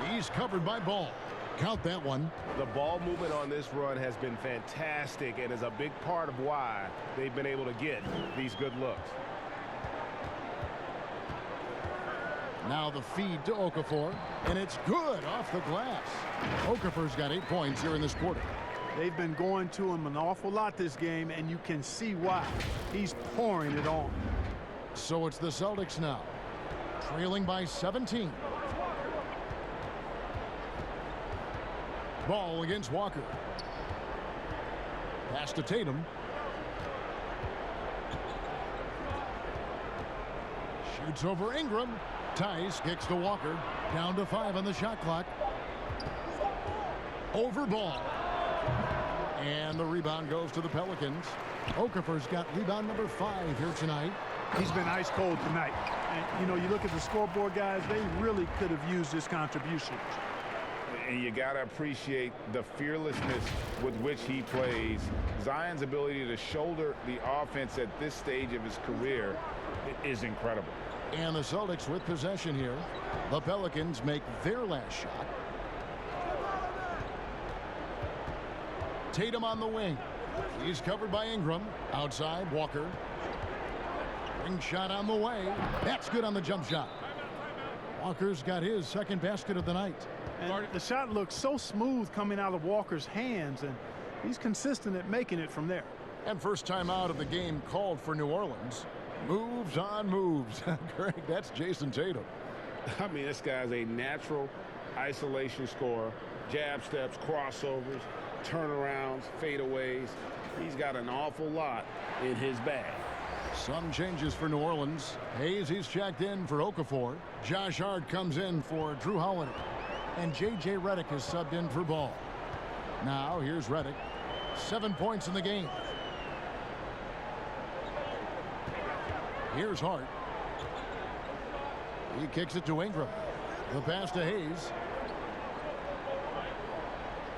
[SPEAKER 6] He's covered by Ball. Count that one.
[SPEAKER 10] The ball movement on this run has been fantastic and is a big part of why they've been able to get these good looks.
[SPEAKER 6] Now the feed to Okafor, and it's good off the glass. Okafor's got 8 points here in this quarter.
[SPEAKER 9] They've been going to him an awful lot this game, and you can see why. He's pouring it on.
[SPEAKER 6] So it's the Celtics now, trailing by 17. Ball against Walker. Pass to Tatum. Shoots over Ingram. Tice kicks to Walker. Down to 5 on the shot clock. Over ball. And the rebound goes to the Pelicans. Okafor's got rebound number 5 here tonight.
[SPEAKER 9] He's been ice cold tonight. And, you know, you look at the scoreboard, guys, they really could have used his contribution.
[SPEAKER 8] And you got to appreciate the fearlessness with which he plays. Zion's ability to shoulder the offense at this stage of his career is incredible.
[SPEAKER 6] And the Celtics with possession here. The Pelicans make their last shot. Tatum on the wing. He's covered by Ingram. Outside, Walker. Ring shot on the way. That's good on the jump shot. Walker's got his second basket of the night.
[SPEAKER 9] And the shot looks so smooth coming out of Walker's hands, and he's consistent at making it from there.
[SPEAKER 6] And first time out of the game called for New Orleans. Moves on moves. Greg, that's Jason Tatum.
[SPEAKER 10] I mean, this guy's a natural isolation scorer. Jab steps, crossovers, turnarounds, fadeaways. He's got an awful lot in his bag.
[SPEAKER 6] Some changes for New Orleans. Hayes, he's checked in for Okafor. Josh Hart comes in for Drew Holiday. And J.J. Redick is subbed in for Ball. Now, here's Redick. 7 points in the game. Here's Hart. He kicks it to Ingram. The pass to Hayes.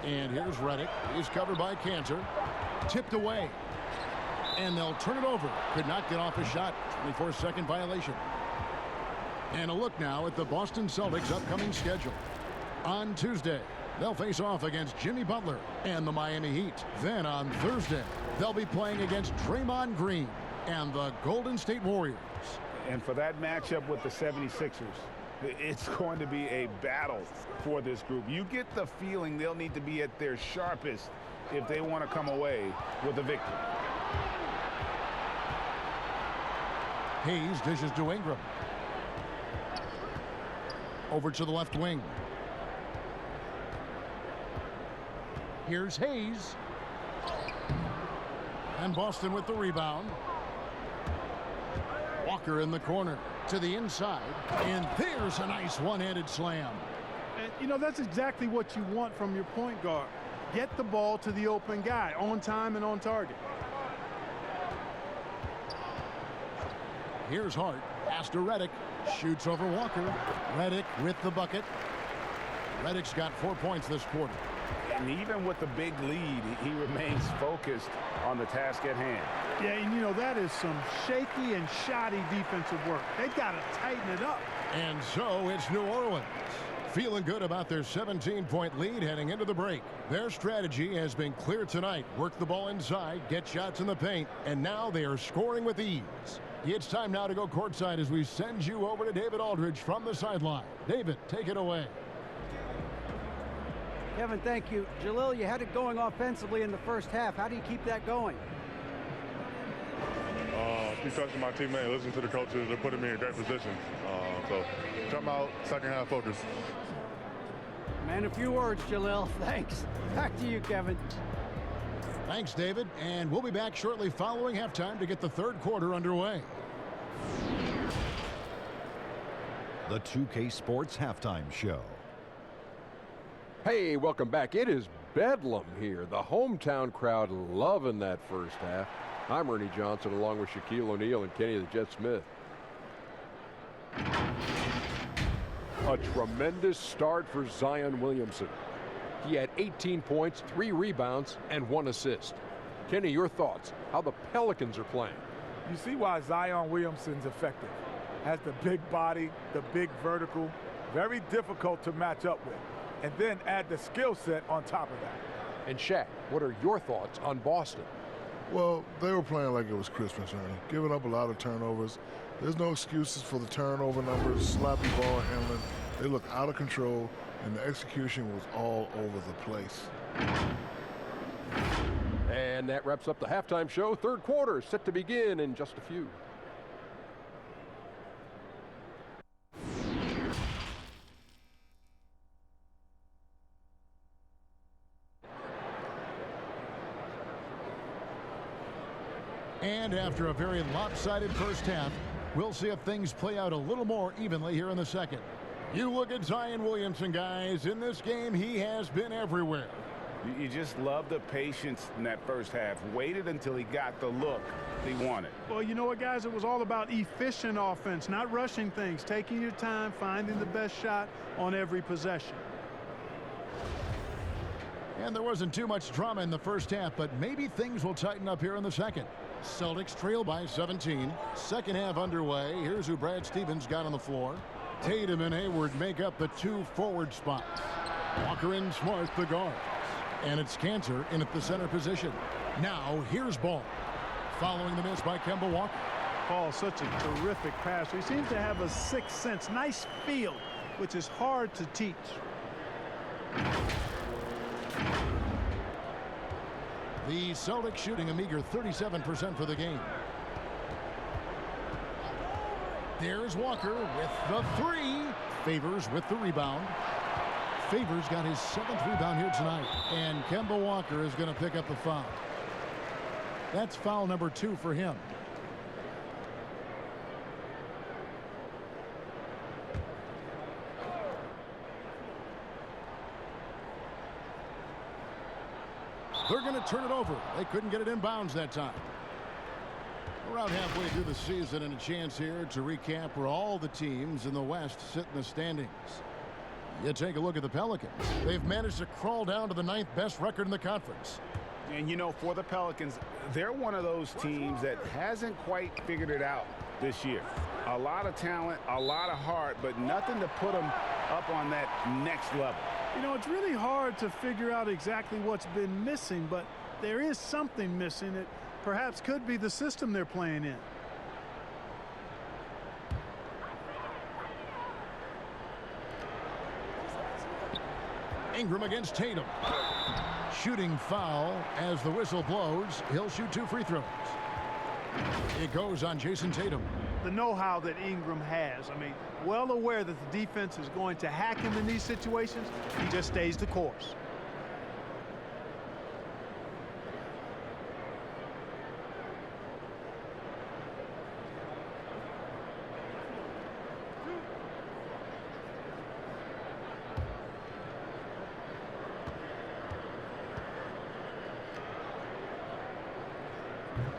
[SPEAKER 6] And here's Redick. He's covered by Cantor. Tipped away. And they'll turn it over. Could not get off a shot. 24-second violation. And a look now at the Boston Celtics' upcoming schedule. On Tuesday, they'll face off against Jimmy Butler and the Miami Heat. Then on Thursday, they'll be playing against Draymond Green and the Golden State Warriors.
[SPEAKER 8] And for that matchup with the 76ers, it's going to be a battle for this group. You get the feeling they'll need to be at their sharpest if they want to come away with a victory.
[SPEAKER 6] Hayes dishes to Ingram. Over to the left wing. Here's Hayes. And Boston with the rebound. Walker in the corner to the inside. And there's a nice one-handed slam.
[SPEAKER 9] And, you know, that's exactly what you want from your point guard. Get the ball to the open guy on time and on target.
[SPEAKER 6] Here's Hart. Pass to Redick. Shoots over Walker. Redick with the bucket. Redick's got 4 points this quarter.
[SPEAKER 8] And even with the big lead, he remains focused on the task at hand.
[SPEAKER 9] Yeah, and you know, that is some shaky and shoddy defensive work. They've got to tighten it up.
[SPEAKER 6] And so it's New Orleans. Feeling good about their 17-point lead heading into the break. Their strategy has been clear tonight. Work the ball inside, get shots in the paint, and now they are scoring with ease. It's time now to go courtside as we send you over to David Aldridge from the sideline. David, take it away.
[SPEAKER 7] Kevin, thank you. Jalil, you had it going offensively in the first half. How do you keep that going?
[SPEAKER 12] Keep trusting my teammate, listen to the coaches. They're putting me in great positions. So jump out, second half focus.
[SPEAKER 7] Man, a few words, Jalil. Thanks. Back to you, Kevin.
[SPEAKER 6] Thanks, David. And we'll be back shortly following halftime to get the third quarter underway.
[SPEAKER 2] The 2K Sports Halftime Show.
[SPEAKER 3] Hey, welcome back. It is bedlam here. The hometown crowd loving that first half. I'm Ernie Johnson along with Shaquille O'Neal and Kenny the Jet Smith. A tremendous start for Zion Williamson. He had 18 points, 3 rebounds, and 1 assist. Kenny, your thoughts? How the Pelicans are playing?
[SPEAKER 4] You see why Zion Williamson's effective. Has the big body, the big vertical, very difficult to match up with. And then add the skill set on top of that.
[SPEAKER 3] And Shaq, what are your thoughts on Boston?
[SPEAKER 5] Well, they were playing like it was Christmas, Ernie. Giving up a lot of turnovers. There's no excuses for the turnover numbers, sloppy ball handling. They look out of control, and the execution was all over the place.
[SPEAKER 3] And that wraps up the halftime show. Third quarter set to begin in just a few.
[SPEAKER 6] And after a very lopsided first half, we'll see if things play out a little more evenly here in the second. You look at Zion Williamson, guys. In this game, he has been everywhere.
[SPEAKER 8] You just love the patience in that first half. Waited until he got the look he wanted.
[SPEAKER 9] Well, you know what, guys? It was all about efficient offense, not rushing things, taking your time, finding the best shot on every possession.
[SPEAKER 6] And there wasn't too much drama in the first half, but maybe things will tighten up here in the second. Celtics trail by 17. Second half underway. Here's who Brad Stevens got on the floor. Tatum and Hayward make up the 2 forward spots. Walker and Smart the guards. And it's Cantor in at the center position. Now here's Ball. Following the miss by Kemba Walker.
[SPEAKER 9] Ball, such a terrific passer. He seems to have a sixth sense. Nice feel, which is hard to teach.
[SPEAKER 6] The Celtics shooting a meager 37% for the game. There's Walker with the 3. Favors with the rebound. Favors got his 7th rebound here tonight. And Kemba Walker is going to pick up the foul. That's foul number 2 for him. They're going to turn it over. They couldn't get it in bounds that time. Around halfway through the season, and a chance here to recap where all the teams in the West sit in the standings. You take a look at the Pelicans. They've managed to crawl down to the 9th best record in the conference.
[SPEAKER 8] And, you know, for the Pelicans, they're one of those teams that hasn't quite figured it out this year. A lot of talent, a lot of heart, but nothing to put them up on that next level.
[SPEAKER 9] You know, it's really hard to figure out exactly what's been missing, but there is something missing. It perhaps could be the system they're playing in.
[SPEAKER 6] Ingram against Tatum. Shooting foul as the whistle blows. He'll shoot 2 free throws. It goes on Jason Tatum.
[SPEAKER 9] The know-how that Ingram has. I mean, well aware that the defense is going to hack him in these situations. He just stays the course.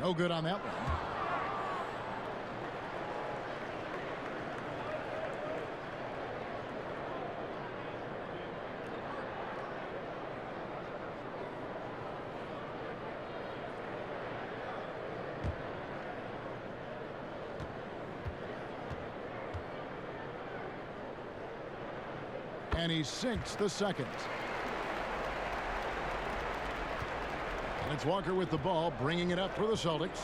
[SPEAKER 6] No good on that one. And he sinks the second. And it's Walker with the ball, bringing it up for the Celtics.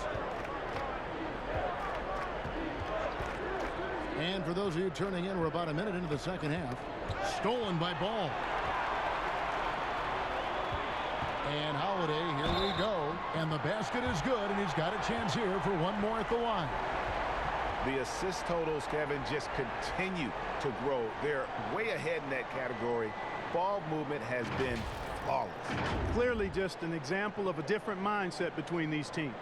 [SPEAKER 6] And for those of you turning in, we're about a minute into the second half. Stolen by Ball. And Holiday, here we go. And the basket is good, and he's got a chance here for one more at the line.
[SPEAKER 8] The assist totals, Kevin, just continue to grow. They're way ahead in that category. Ball movement has been flawless.
[SPEAKER 9] Clearly just an example of a different mindset between these teams.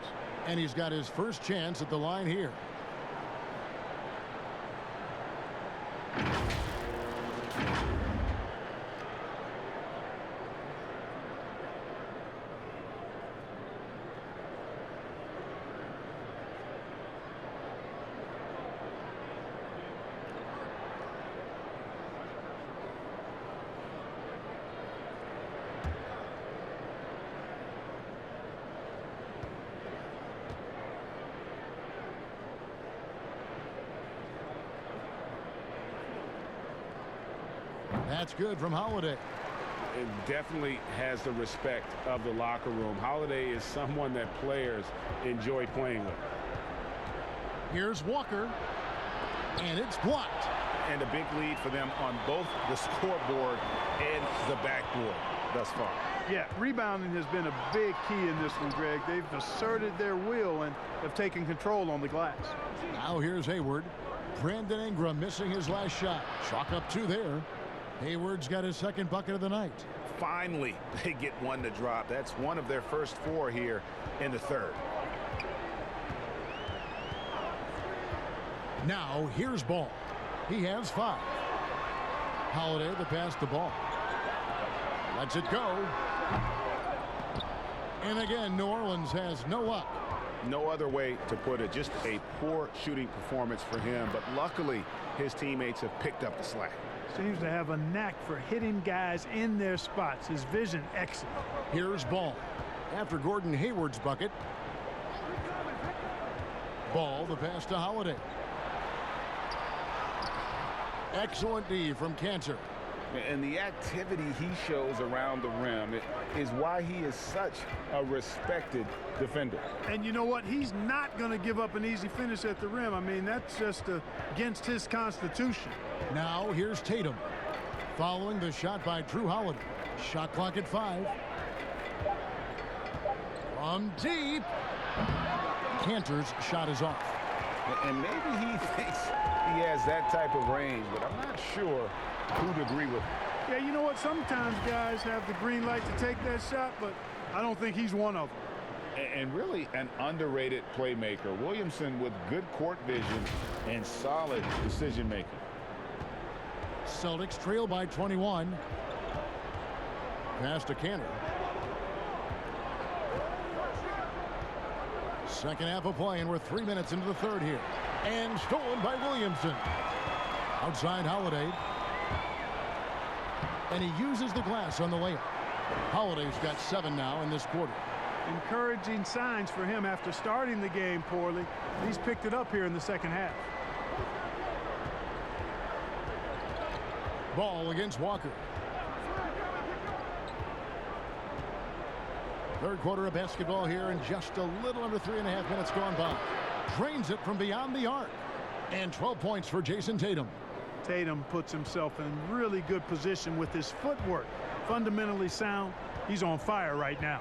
[SPEAKER 6] And he's got his first chance at the line here. That's good from Holiday.
[SPEAKER 8] It definitely has the respect of the locker room. Holiday is someone that players enjoy playing with.
[SPEAKER 6] Here's Walker. And it's blocked.
[SPEAKER 8] And a big lead for them on both the scoreboard and the backboard thus far.
[SPEAKER 9] Yeah, rebounding has been a big key in this one, Greg. They've asserted their will and have taken control on the glass.
[SPEAKER 6] Now here's Hayward. Brandon Ingram missing his last shot. Chalk up 2 there. Hayward's got his second bucket of the night.
[SPEAKER 8] Finally, they get one to drop. That's one of their first 4 here in the third.
[SPEAKER 6] Now here's Ball. He has 5. Holiday the pass the ball. Lets it go. And again, New Orleans has no luck.
[SPEAKER 8] No other way to put it. Just a poor shooting performance for him. But luckily, his teammates have picked up the slack.
[SPEAKER 9] Seems to have a knack for hitting guys in their spots. His vision excellent.
[SPEAKER 6] Here's Ball. After Gordon Hayward's bucket. Ball the pass to Holiday. Excellent D from Cantor.
[SPEAKER 8] And the activity he shows around the rim is why he is such a respected defender.
[SPEAKER 9] And you know what? He's not going to give up an easy finish at the rim. I mean, that's just against his constitution.
[SPEAKER 6] Now here's Tatum. Following the shot by Drew Holiday. Shot clock at 5. From deep. Cantor's shot is off.
[SPEAKER 8] And maybe he thinks he has that type of range, but I'm not sure who'd agree with him.
[SPEAKER 9] Yeah, you know what? Sometimes guys have the green light to take that shot, but I don't think he's one of them.
[SPEAKER 8] And really an underrated playmaker. Williamson with good court vision and solid decision making.
[SPEAKER 6] Celtics trail by 21. Pass to Cantor. Second half of play, and we're 3 minutes into the third here. And stolen by Williamson. Outside Holiday. And he uses the glass on the layup. Holiday's got 7 now in this quarter.
[SPEAKER 9] Encouraging signs for him after starting the game poorly. He's picked it up here in the second half.
[SPEAKER 6] Ball against Walker. Third quarter of basketball here, and just a little under 3.5 minutes gone by. Drains it from beyond the arc. And 12 points for Jason Tatum.
[SPEAKER 9] Tatum puts himself in really good position with his footwork. Fundamentally sound. He's on fire right now.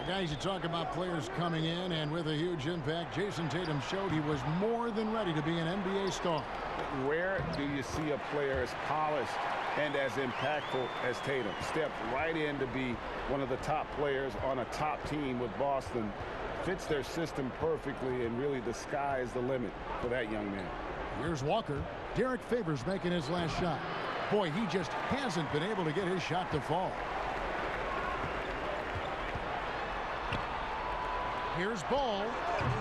[SPEAKER 6] Guys, you talk about players coming in and with a huge impact. Jason Tatum showed he was more than ready to be an NBA star.
[SPEAKER 8] Rare do you see a player as polished and as impactful as Tatum. Stepped right in to be one of the top players on a top team with Boston. Fits their system perfectly, and really the sky is the limit for that young man.
[SPEAKER 6] Here's Walker. Derek Favors making his last shot. Boy, he just hasn't been able to get his shot to fall. Here's Ball.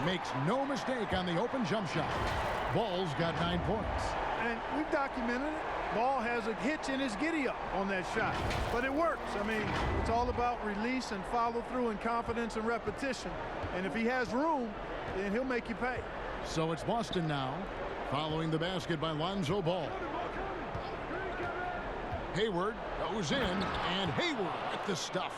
[SPEAKER 6] Makes no mistake on the open jump shot. Ball's got 9 points.
[SPEAKER 9] And we've documented it. Ball has a hitch in his giddy-up on that shot. But it works. I mean, it's all about release and follow-through and confidence and repetition. And if he has room, then he'll make you pay.
[SPEAKER 6] So it's Boston now, following the basket by Lonzo Ball. Hayward goes in, and Hayward with the stuff.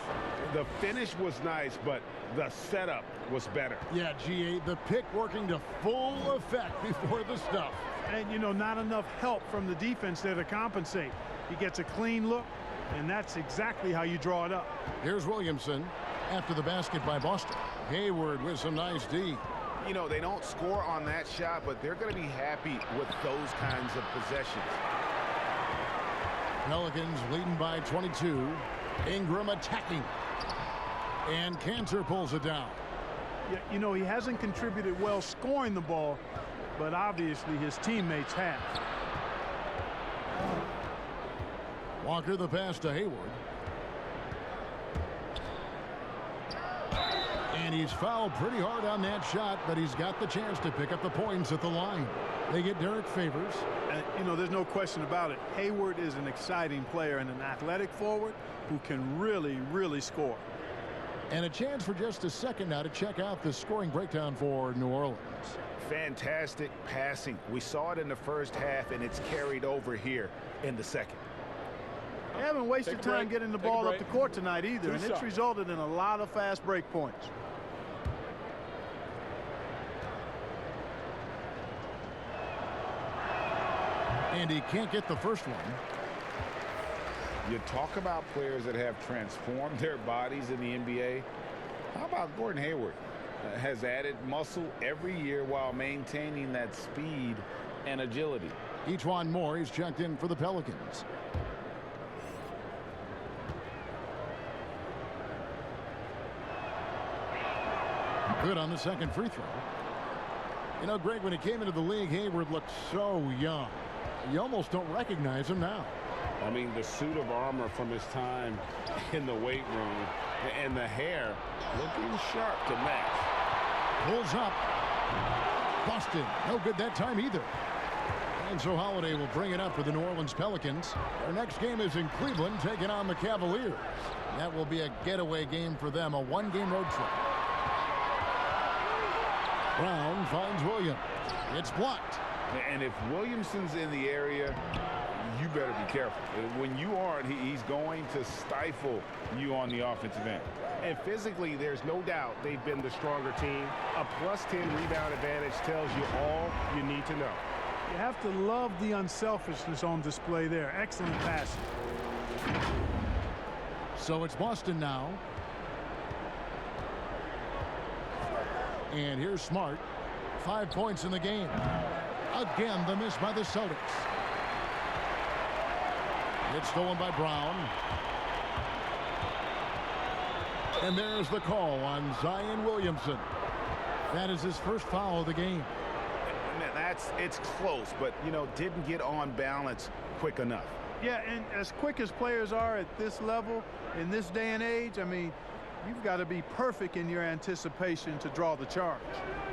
[SPEAKER 8] The finish was nice, but the setup was better.
[SPEAKER 6] Yeah, GA, the pick working to full effect before the stuff.
[SPEAKER 9] And, you know, not enough help from the defense there to compensate. He gets a clean look, and that's exactly how you draw it up.
[SPEAKER 6] Here's Williamson after the basket by Boston. Hayward with some nice D.
[SPEAKER 8] You know, they don't score on that shot, but they're going to be happy with those kinds of possessions.
[SPEAKER 6] Pelicans leading by 22. Ingram attacking. And Cantor pulls it down.
[SPEAKER 9] Yeah, you know, he hasn't contributed well scoring the ball, but obviously his teammates have.
[SPEAKER 6] Walker the pass to Hayward. And he's fouled pretty hard on that shot, but he's got the chance to pick up the points at the line. They get Derek Favors.
[SPEAKER 9] And, you know, there's no question about it. Hayward is an exciting player and an athletic forward who can really, really score.
[SPEAKER 6] And a chance for just a second now to check out the scoring breakdown for New Orleans.
[SPEAKER 8] Fantastic passing. We saw it in the first half, and it's carried over here in the second.
[SPEAKER 9] They haven't wasted time getting the ball up the court tonight either, and it's resulted in a lot of fast break points.
[SPEAKER 6] And he can't get the first one.
[SPEAKER 8] You talk about players that have transformed their bodies in the NBA. How about Gordon Hayward? Has added muscle every year while maintaining that speed and agility.
[SPEAKER 6] Ejuan Moore, he's checked in for the Pelicans. Good on the second free throw. You know, Greg, when he came into the league, Hayward looked so young. You almost don't recognize him now.
[SPEAKER 10] I mean, the suit of armor from his time in the weight room and the hair looking sharp to match.
[SPEAKER 6] Pulls up. Boston, no good that time either. And so Holiday will bring it up for the New Orleans Pelicans. Their next game is in Cleveland, taking on the Cavaliers. That will be a getaway game for them, a one-game road trip. Brown finds Williams. It's blocked.
[SPEAKER 8] And if Williamson's in the area, you better be careful. When you aren't, he's going to stifle you on the offensive end.
[SPEAKER 9] And physically, there's no doubt they've been the stronger team. A +10 rebound advantage tells you all you need to know. You have to love the unselfishness on display there. Excellent passing.
[SPEAKER 6] So it's Boston now. And here's Smart. 5 points in the game. Again, the miss by the Celtics. It's stolen by Brown. And there's the call on Zion Williamson. That is his first foul of the game.
[SPEAKER 8] It's close, but, you know, didn't get on balance quick enough.
[SPEAKER 9] Yeah, and as quick as players are at this level, in this day and age, I mean, you've got to be perfect in your anticipation to draw the charge.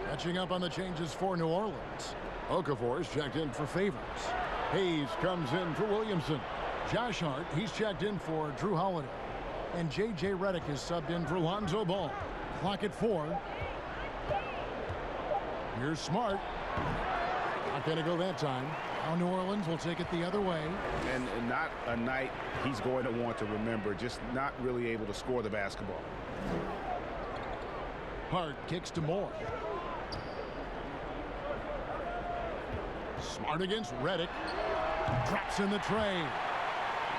[SPEAKER 6] Catching up on the changes for New Orleans. Okafor is checked in for Favors. Hayes comes in for Williamson. Josh Hart, he's checked in for Drew Holiday. And J.J. Redick is subbed in for Lonzo Ball. Clock at 4. Here's Smart. Not going to go that time. Now New Orleans will take it the other way.
[SPEAKER 8] And not a night he's going to want to remember, just not really able to score the basketball.
[SPEAKER 6] Hart kicks to Moore. Smart against Redick. Drops in the tray.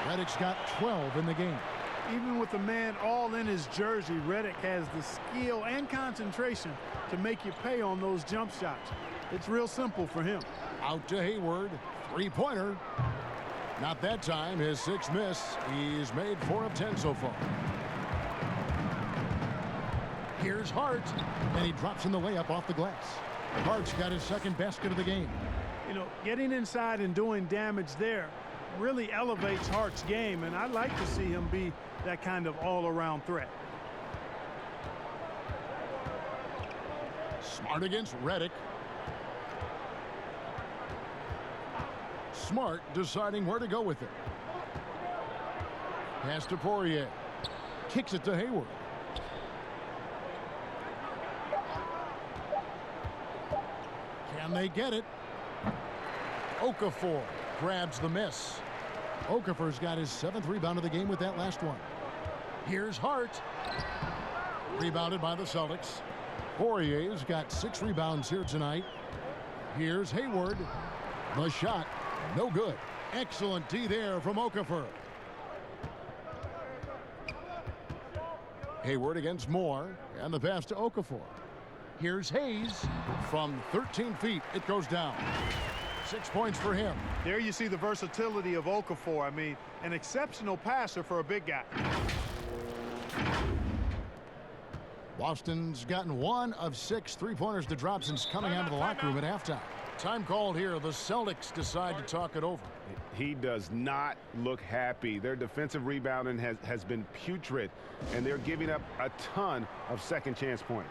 [SPEAKER 6] Redick's got 12 in the game.
[SPEAKER 9] Even with the man all in his jersey, Redick has the skill and concentration to make you pay on those jump shots. It's real simple for him.
[SPEAKER 6] Out to Hayward. Three-pointer. Not that time. His sixth miss. He's made 4 of 10 so far. Here's Hart. And he drops in the layup off the glass. Hart's got his second basket of the game.
[SPEAKER 9] You know, getting inside and doing damage there really elevates Hart's game, and I'd like to see him be that kind of all-around threat.
[SPEAKER 6] Smart against Redick. Smart deciding where to go with it. Pass to Poirier. Kicks it to Hayward. Can they get it? Okafor grabs the miss. Okafor's got his 7th rebound of the game with that last one. Here's Hart. Rebounded by the Celtics. Poirier's got 6 rebounds here tonight. Here's Hayward. The shot, no good. Excellent D there from Okafor. Hayward against Moore, and the pass to Okafor. Here's Hayes. From 13 feet, it goes down. 6 points for him.
[SPEAKER 9] There you see the versatility of Okafor. I mean, an exceptional passer for a big guy.
[SPEAKER 6] Boston's gotten 1 of 6 three-pointers to drop since coming out of the locker room at halftime. Time called here. The Celtics decide to talk it over.
[SPEAKER 10] He does not look happy. Their defensive rebounding has been putrid, and they're giving up a ton of second chance points.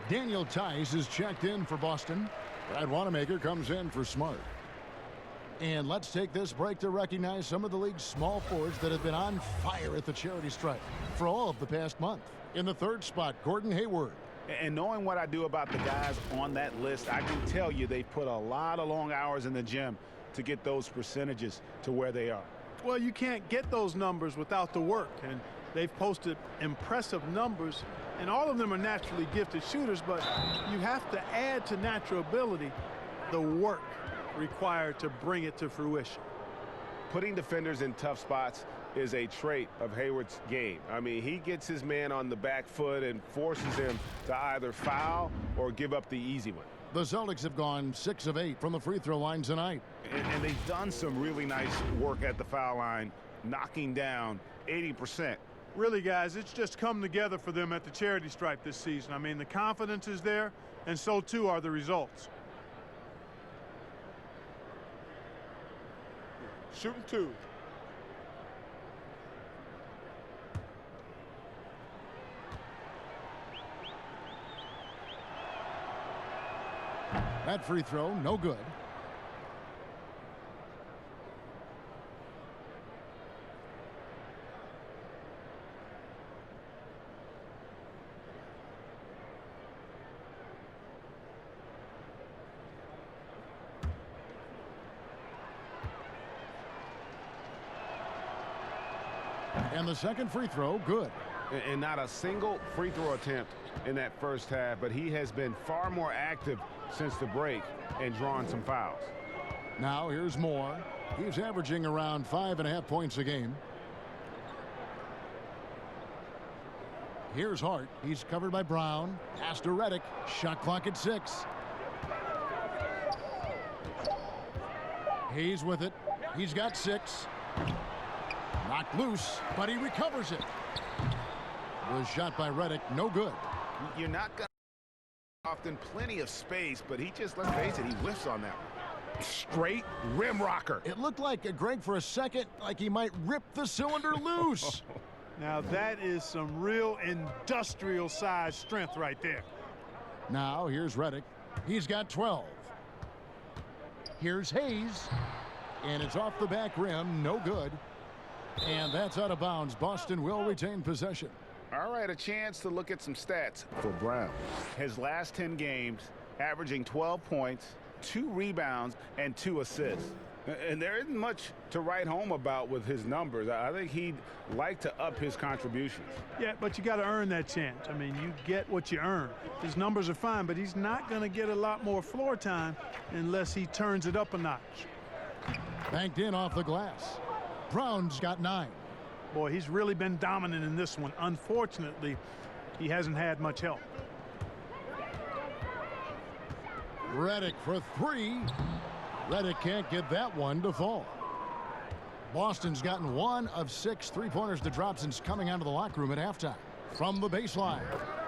[SPEAKER 6] Daniel Tice is checked in for Boston. Brad Wanamaker comes in for Smart. And let's take this break to recognize some of the league's small forwards that have been on fire at the charity stripe for all of the past month. In the third spot, Gordon Hayward.
[SPEAKER 8] And knowing what I do about the guys on that list, I can tell you they've put a lot of long hours in the gym to get those percentages to where they are.
[SPEAKER 9] Well, you can't get those numbers without the work, and they've posted impressive numbers, and all of them are naturally gifted shooters, but you have to add to natural ability the work required to bring it to fruition.
[SPEAKER 8] Putting defenders in tough spots is a trait of Hayward's game. I mean, he gets his man on the back foot and forces him to either foul or give up the easy one.
[SPEAKER 6] The Celtics have gone 6 of 8 from the free throw line tonight.
[SPEAKER 8] And they've done some really nice work at the foul line, knocking down 80%.
[SPEAKER 9] Really, guys, it's just come together for them at the charity stripe this season. I mean, the confidence is there, and so too are the results.
[SPEAKER 4] Shooting 2.
[SPEAKER 6] That free throw, no good. And the second free throw, good.
[SPEAKER 8] And not a single free throw attempt in that first half, but he has been far more active since the break and drawn some fouls.
[SPEAKER 6] Now here's Moore. He's averaging around 5.5 points a game. Here's Hart. He's covered by Brown. Pass to Redick. Shot clock at 6. Hayes with it. He's got 6. Knocked loose, but he recovers it. Was shot by Redick, no good.
[SPEAKER 8] You're not going to often plenty of space, but he just, let's face it, he whiffs on that one. Straight rim rocker.
[SPEAKER 6] It looked like Greg for a second, like he might rip the cylinder loose.
[SPEAKER 9] Now that is some real industrial size strength right there.
[SPEAKER 6] Now here's Redick. He's got 12. Here's Hayes, and it's off the back rim, no good. And that's out of bounds. Boston will retain possession.
[SPEAKER 8] All right, a chance to look at some stats for Brown. His last 10 games, averaging 12 points, 2 rebounds, and 2 assists. And there isn't much to write home about with his numbers. I think he'd like to up his contributions.
[SPEAKER 9] Yeah, but you got to earn that chance. I mean, you get what you earn. His numbers are fine, but he's not going to get a lot more floor time unless he turns it up a notch.
[SPEAKER 6] Banked in off the glass. Brown's got 9.
[SPEAKER 9] Boy, he's really been dominant in this one. Unfortunately, he hasn't had much help.
[SPEAKER 6] Redick for 3. Redick can't get that one to fall. Boston's gotten 1 of 6 3-pointers to drop since coming out of the locker room at halftime. From the baseline,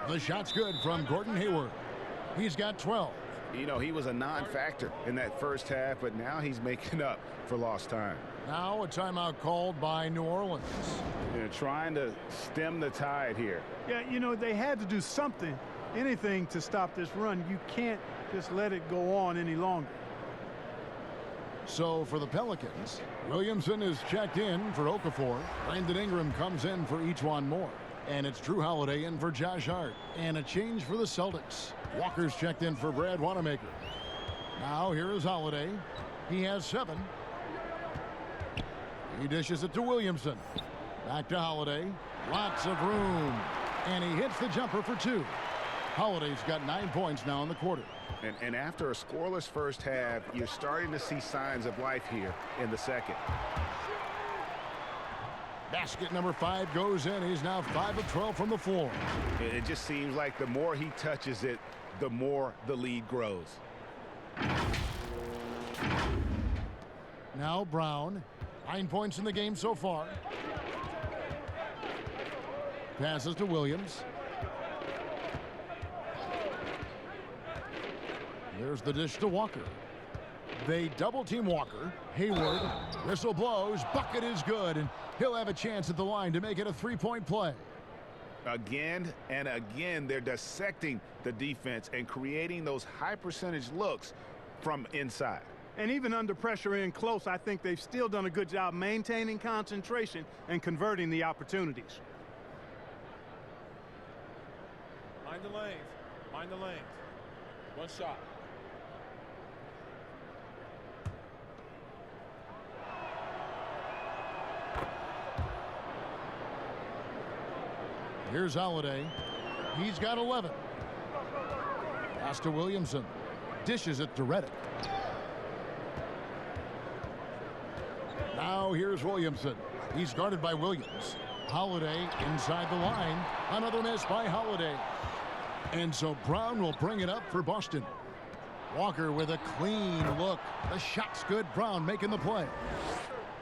[SPEAKER 6] the shot's good from Gordon Hayward. He's got 12.
[SPEAKER 8] You know, he was a non-factor in that first half, but now he's making up for lost time.
[SPEAKER 6] Now a timeout called by New Orleans.
[SPEAKER 8] They're trying to stem the tide here.
[SPEAKER 9] Yeah, you know, they had to do something, anything to stop this run. You can't just let it go on any longer.
[SPEAKER 6] So for the Pelicans, Williamson is checked in for Okafor. Brandon Ingram comes in for Ejuan Moore. And it's Drew Holiday in for Josh Hart. And a change for the Celtics. Walker's checked in for Brad Wanamaker. Now here is Holiday. He has 7. He dishes it to Williamson. Back to Holiday. Lots of room. And he hits the jumper for 2. Holiday's got 9 points now in the quarter.
[SPEAKER 8] And after a scoreless first half, you're starting to see signs of life here in the second.
[SPEAKER 6] Basket number 5 goes in. He's now 5 of 12 from the floor.
[SPEAKER 8] It just seems like the more he touches it, the more the lead grows.
[SPEAKER 6] Now Brown. 9 points in the game so far. Passes to Williams. There's the dish to Walker. They double team Walker. Hayward. Whistle blows. Bucket is good. And he'll have a chance at the line to make it a 3-point play.
[SPEAKER 8] Again and again, they're dissecting the defense and creating those high percentage looks from inside.
[SPEAKER 9] And even under pressure in close, I think they've still done a good job maintaining concentration and converting the opportunities.
[SPEAKER 13] Mind the lanes. Mind the lanes. One shot.
[SPEAKER 6] Here's Holiday. He's got 11. Pass to Williamson. Dishes it to Reddick. Now here's Williamson. He's guarded by Williams. Holiday inside the line. Another miss by Holiday. And so Brown will bring it up for Boston. Walker with a clean look. The shot's good. Brown making the play.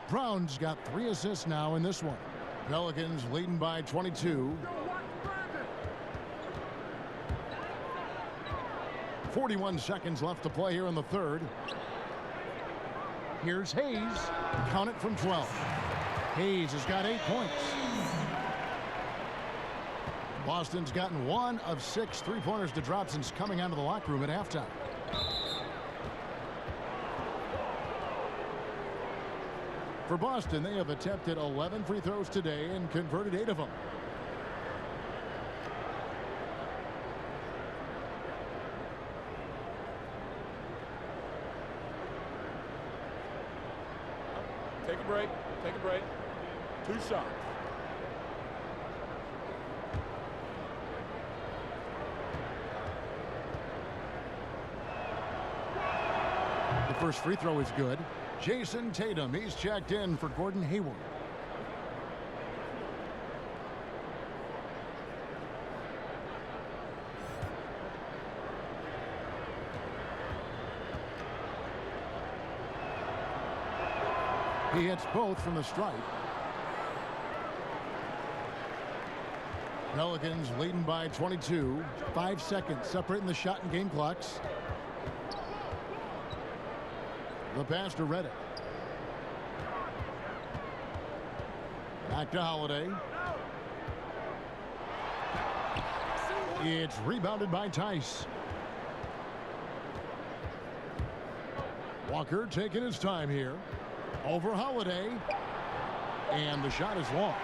[SPEAKER 6] Brown's got 3 assists now in this one. Pelicans leading by 22. 41 seconds left to play here in the third. Here's Hayes. Count it from 12. Hayes has got 8 points. Boston's gotten 1 of 6 3-pointers to drop since coming out of the locker room at halftime. For Boston, they have attempted 11 free throws today and converted 8 of them.
[SPEAKER 13] Take a break. Take a break. 2 shots.
[SPEAKER 6] The first free throw is good. Jason Tatum, he's checked in for Gordon Hayward. He hits both from the stripe. Pelicans leading by 22. 5 seconds separating the shot and game clocks. The pass to Reddick. Back to Holiday. It's rebounded by Tice. Walker taking his time here. Over Holiday. And the shot is long.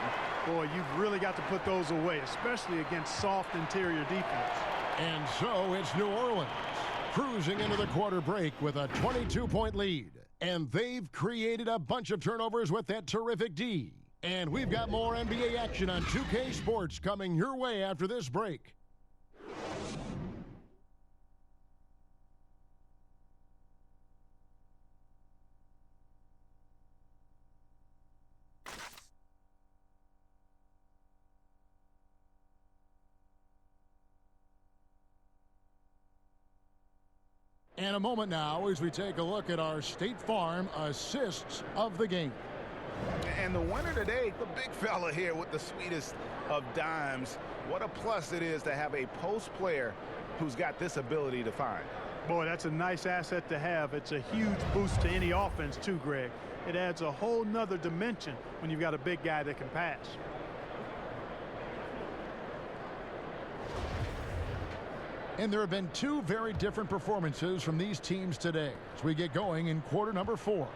[SPEAKER 9] Boy, you've really got to put those away, especially against soft interior defense.
[SPEAKER 6] And so it's New Orleans cruising into the quarter break with a 22-point lead. And they've created a bunch of turnovers with that terrific D. And we've got more NBA action on 2K Sports coming your way after this break. And a moment now as we take a look at our State Farm assists of the game.
[SPEAKER 8] And the winner today, the big fella here with the sweetest of dimes. What a plus it is to have a post player who's got this ability to find.
[SPEAKER 9] Boy, that's a nice asset to have. It's a huge boost to any offense too, Greg. It adds a whole nother dimension when you've got a big guy that can pass.
[SPEAKER 6] And there have been 2 very different performances from these teams today as we get going in quarter number 4.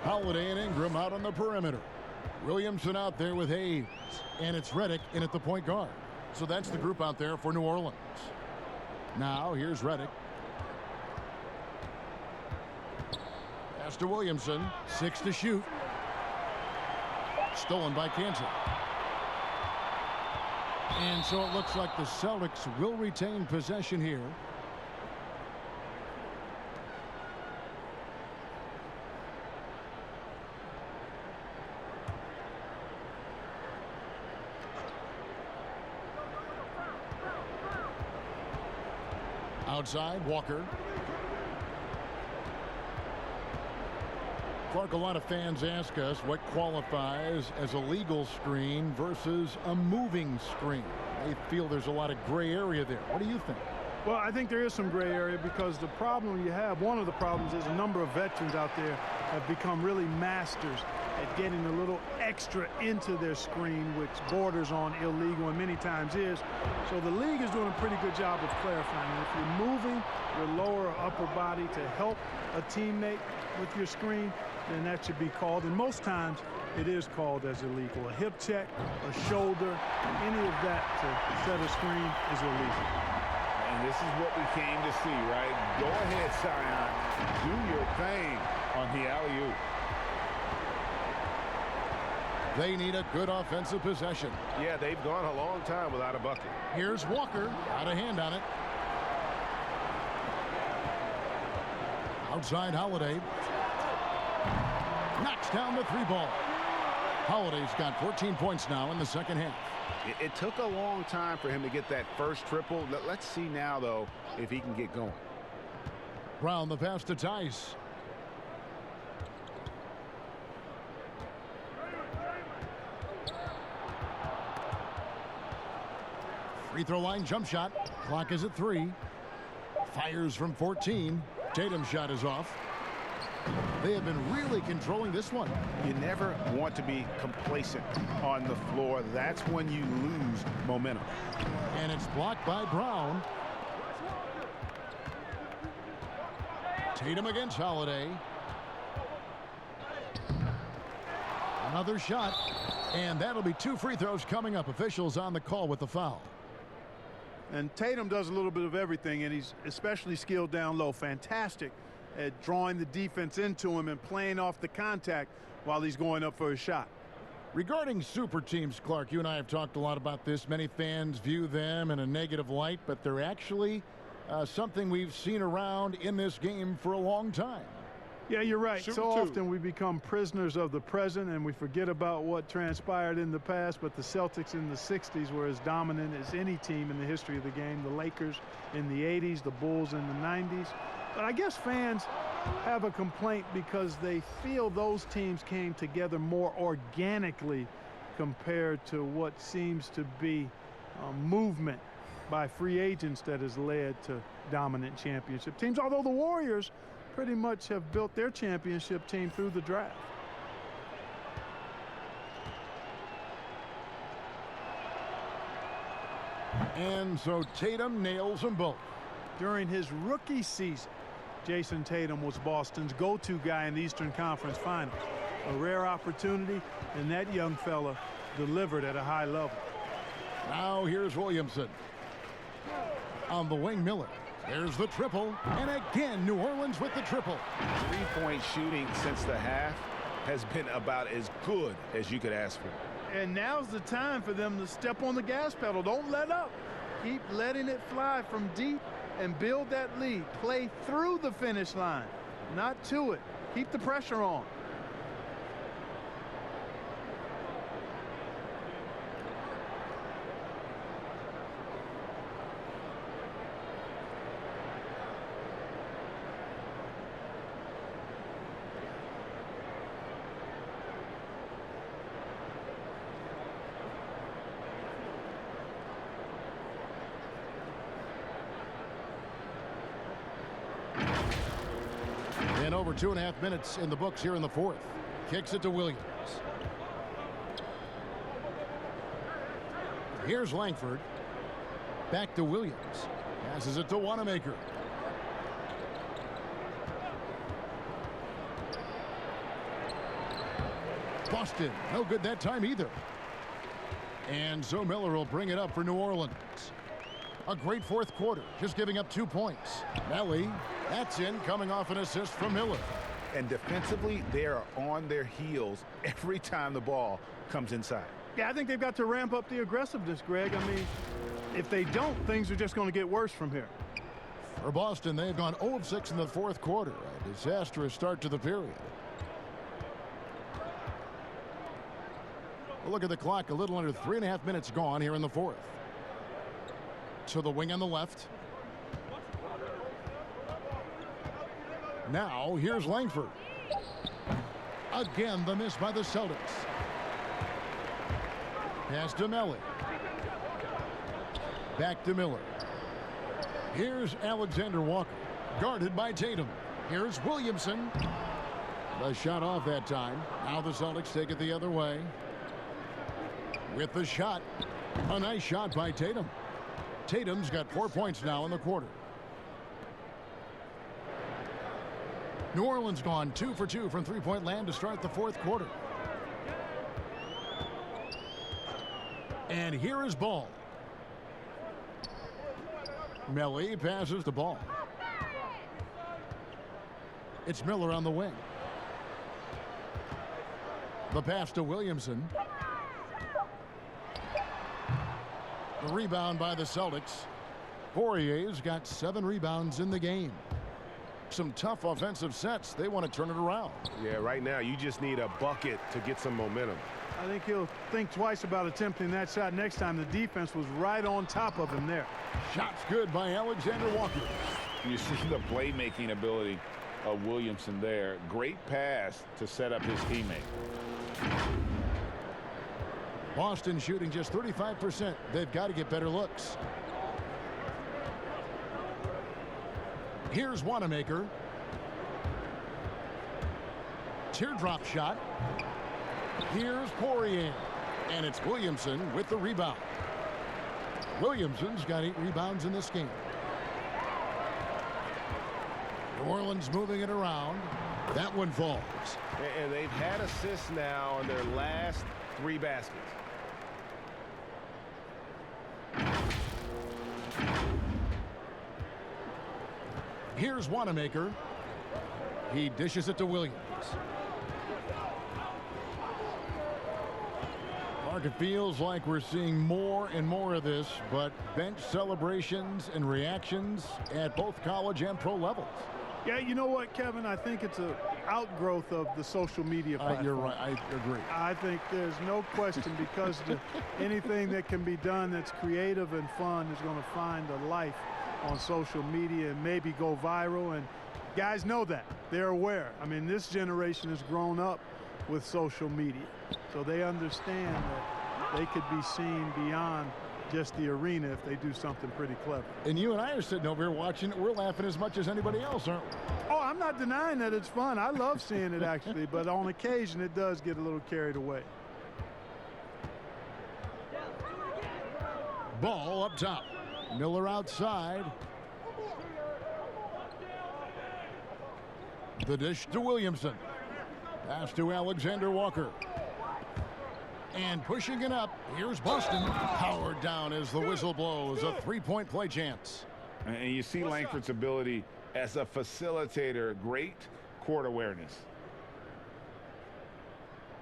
[SPEAKER 6] Holiday and Ingram out on the perimeter. Williamson out there with Hayes. And it's Reddick in at the point guard. So that's the group out there for New Orleans. Now here's Reddick. Pass to Williamson. 6 to shoot. Stolen by Kansas. And so it looks like the Celtics will retain possession here. Outside, Walker. Clark, a lot of fans ask us what qualifies as a legal screen versus a moving screen. They feel there's a lot of gray area there. What do you think?
[SPEAKER 9] Well, I think there is some gray area because the problem you have, one of the problems is a number of veterans out there have become really masters at getting a little extra into their screen, which borders on illegal and many times is. So the league is doing a pretty good job of clarifying. If you're moving your lower or upper body to help a teammate with your screen, then that should be called. And most times it is called as illegal. A hip check, a shoulder, any of that to set a screen is illegal.
[SPEAKER 8] And this is what we came to see, right? Go ahead, Zion. Do your thing on the alley-oop.
[SPEAKER 6] They need a good offensive possession.
[SPEAKER 14] Yeah, they've gone a long time without a bucket.
[SPEAKER 6] Here's Walker. Got a hand on it. Outside Holiday. Knocks down the 3-ball. Holiday's got 14 points now in the second half.
[SPEAKER 10] It took a long time for him to get that first triple. Let's see now, though, if he can get going.
[SPEAKER 6] Brown the pass to Tice. Free throw line jump shot. Clock is at 3. Fires from 14. Tatum's shot is off. They have been really controlling this one.
[SPEAKER 10] You never want to be complacent on the floor. That's when you lose momentum.
[SPEAKER 6] And it's blocked by Brown. Tatum against Holiday. Another shot. And that'll be 2 free throws coming up. Officials on the call with the foul.
[SPEAKER 9] And Tatum does a little bit of everything, and he's especially skilled down low. Fantastic at drawing the defense into him and playing off the contact while he's going up for a shot.
[SPEAKER 6] Regarding super teams, Clark, you and I have talked a lot about this. Many fans view them in a negative light, but they're actually something we've seen around in this game for a long time.
[SPEAKER 9] Yeah, you're right. So often we become prisoners of the present and we forget about what transpired in the past, but the Celtics in the 60s were as dominant as any team in the history of the game. The Lakers in the 80s, the Bulls in the 90s. But I guess fans have a complaint because they feel those teams came together more organically compared to what seems to be movement by free agents that has led to dominant championship teams, although the Warriors pretty much have built their championship team through the draft.
[SPEAKER 6] And so Tatum nails them both.
[SPEAKER 9] During his rookie season, Jason Tatum was Boston's go-to guy in the Eastern Conference Finals. A rare opportunity, and that young fella delivered at a high level.
[SPEAKER 6] Now here's Williamson. On the wing, Miller. There's the triple, and again New Orleans with the triple.
[SPEAKER 10] Three-point shooting since the half has been about as good as you could ask for.
[SPEAKER 9] And now's the time for them to step on the gas pedal. Don't let up. Keep letting it fly from deep and build that lead. Play through the finish line, not to it. Keep the pressure on.
[SPEAKER 6] And over 2.5 minutes in the books here in the fourth. Kicks it to Williams. Here's Langford. Back to Williams. Passes it to Wanamaker. Boston, no good that time either. And so Miller will bring it up for New Orleans. A great fourth quarter, just giving up 2 points. Melly, that's in, coming off an assist from Miller.
[SPEAKER 10] And defensively, they are on their heels every time the ball comes inside.
[SPEAKER 9] Yeah, I think they've got to ramp up the aggressiveness, Greg. I mean, if they don't, things are just going to get worse from here.
[SPEAKER 6] For Boston, they've gone 0 of 6 in the fourth quarter. A disastrous start to the period. We'll look at the clock, a little under 3.5 minutes gone here in the fourth. To the wing on the left. Now here's Langford. Again the miss by the Celtics. Pass to Melly. Back to Miller. Here's Alexander Walker, guarded by Tatum. Here's Williamson. The shot off that time. Now the Celtics take it the other way. With the shot. A nice shot by Tatum. Tatum's got 4 points now in the quarter. New Orleans gone 2 for 2 from three-point land to start the fourth quarter. And here is Ball. Melly passes the ball. It's Miller on the wing. The pass to Williamson. The rebound by the Celtics. Poirier's got 7 rebounds in the game. Some tough offensive sets. They want to turn it around.
[SPEAKER 14] Yeah, right now you just need a bucket to get some momentum.
[SPEAKER 9] I think he'll think twice about attempting that shot next time. The defense was right on top of him there.
[SPEAKER 6] Shots good by Alexander Walker.
[SPEAKER 8] You see the playmaking ability of Williamson there. Great pass to set up his teammate.
[SPEAKER 6] Boston shooting just 35%. They've got to get better looks. Here's Wanamaker. Teardrop shot. Here's Poirier. And it's Williamson with the rebound. Williamson's got 8 rebounds in this game. New Orleans moving it around. That one falls.
[SPEAKER 14] And they've had assists now on their last 3 baskets.
[SPEAKER 6] Here's Wanamaker. He dishes it to Williams. Mark, it feels like we're seeing more and more of this, but bench celebrations and reactions at both college and pro levels.
[SPEAKER 9] Yeah, you know what, Kevin? I think it's an outgrowth of the social media platform.
[SPEAKER 6] You're right. I agree.
[SPEAKER 9] I think there's no question because anything that can be done that's creative and fun is going to find a life on social media and maybe go viral. And guys know that. They're aware. I mean, this generation has grown up with social media, so they understand that they could be seen beyond just the arena if they do something pretty clever.
[SPEAKER 6] And you and I are sitting over here watching it. We're laughing as much as anybody else, aren't we?
[SPEAKER 9] Oh, I'm not denying that it's fun. I love seeing it, actually, but on occasion it does get a little carried away.
[SPEAKER 6] Ball up top. Miller outside. The dish to Williamson. Pass to Alexander Walker. And pushing it up, here's Boston. Powered down as the whistle blows. A 3-point play chance.
[SPEAKER 8] And you see Langford's ability as a facilitator. Great court awareness.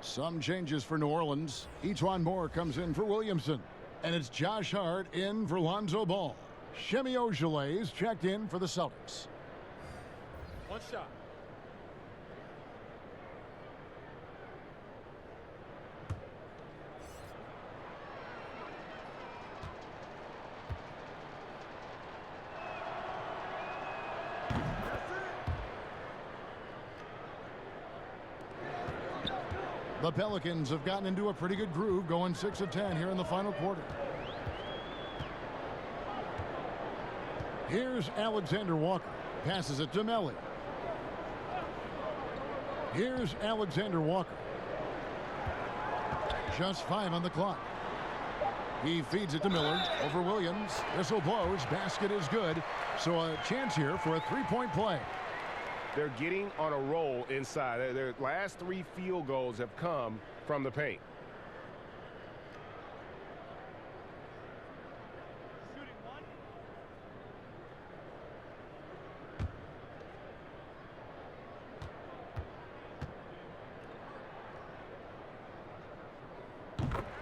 [SPEAKER 6] Some changes for New Orleans. Etuan Moore comes in for Williamson. And it's Josh Hart in for Lonzo Ball. Shemi Ojeleye is checked in for the Celtics.
[SPEAKER 13] 1 shot.
[SPEAKER 6] The Pelicans have gotten into a pretty good groove, going 6 of 10 here in the final quarter. Here's Alexander Walker. Passes it to Melly. Here's Alexander Walker. Just 5 on the clock. He feeds it to Miller over Williams. Whistle blows. Basket is good. So a chance here for a 3-point play.
[SPEAKER 14] They're getting on a roll inside. Their last 3 field goals have come from the paint.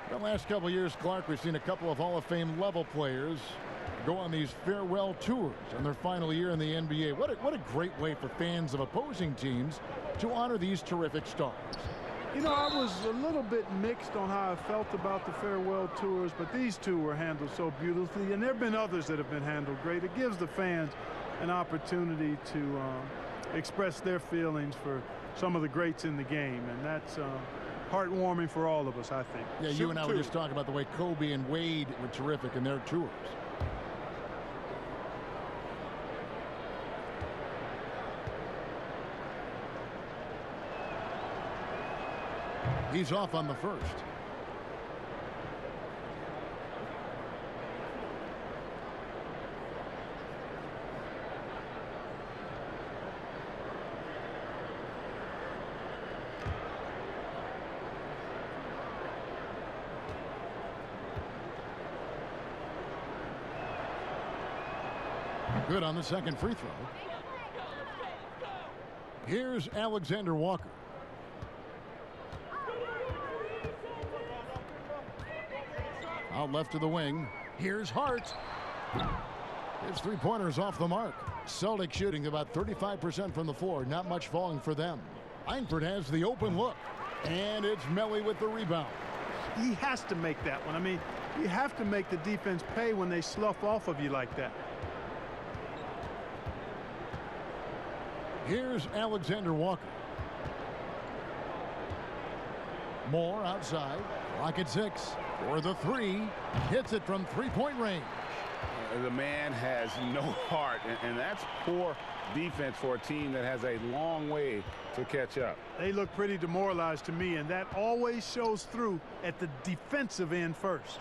[SPEAKER 6] The last couple of years, Clark, we've seen a couple of Hall of Fame level players go on these farewell tours in their final year in the NBA. What a great way for fans of opposing teams to honor these terrific stars.
[SPEAKER 9] You know, I was a little bit mixed on how I felt about the farewell tours, but these 2 were handled so beautifully, and there have been others that have been handled great. It gives the fans an opportunity to express their feelings for some of the greats in the game, and that's heartwarming for all of us, I think.
[SPEAKER 6] Yeah, you and I were just talking about the way Kobe and Wade were terrific in their tours. He's off on the first. Good on the second free throw. Here's Alexander Walker. Out left to the wing. Here's Hart. His three-pointers off the mark. Celtics shooting about 35% from the floor. Not much falling for them. Langford has the open look. And it's Melly with the rebound.
[SPEAKER 9] He has to make that one. I mean, you have to make the defense pay when they slough off of you like that.
[SPEAKER 6] Here's Alexander Walker. Moore outside. Clock at 6 for the three. Hits it from three-point range.
[SPEAKER 8] The man has no heart, and that's poor defense for a team that has a long way to catch up.
[SPEAKER 9] They look pretty demoralized to me, and that always shows through at the defensive end first.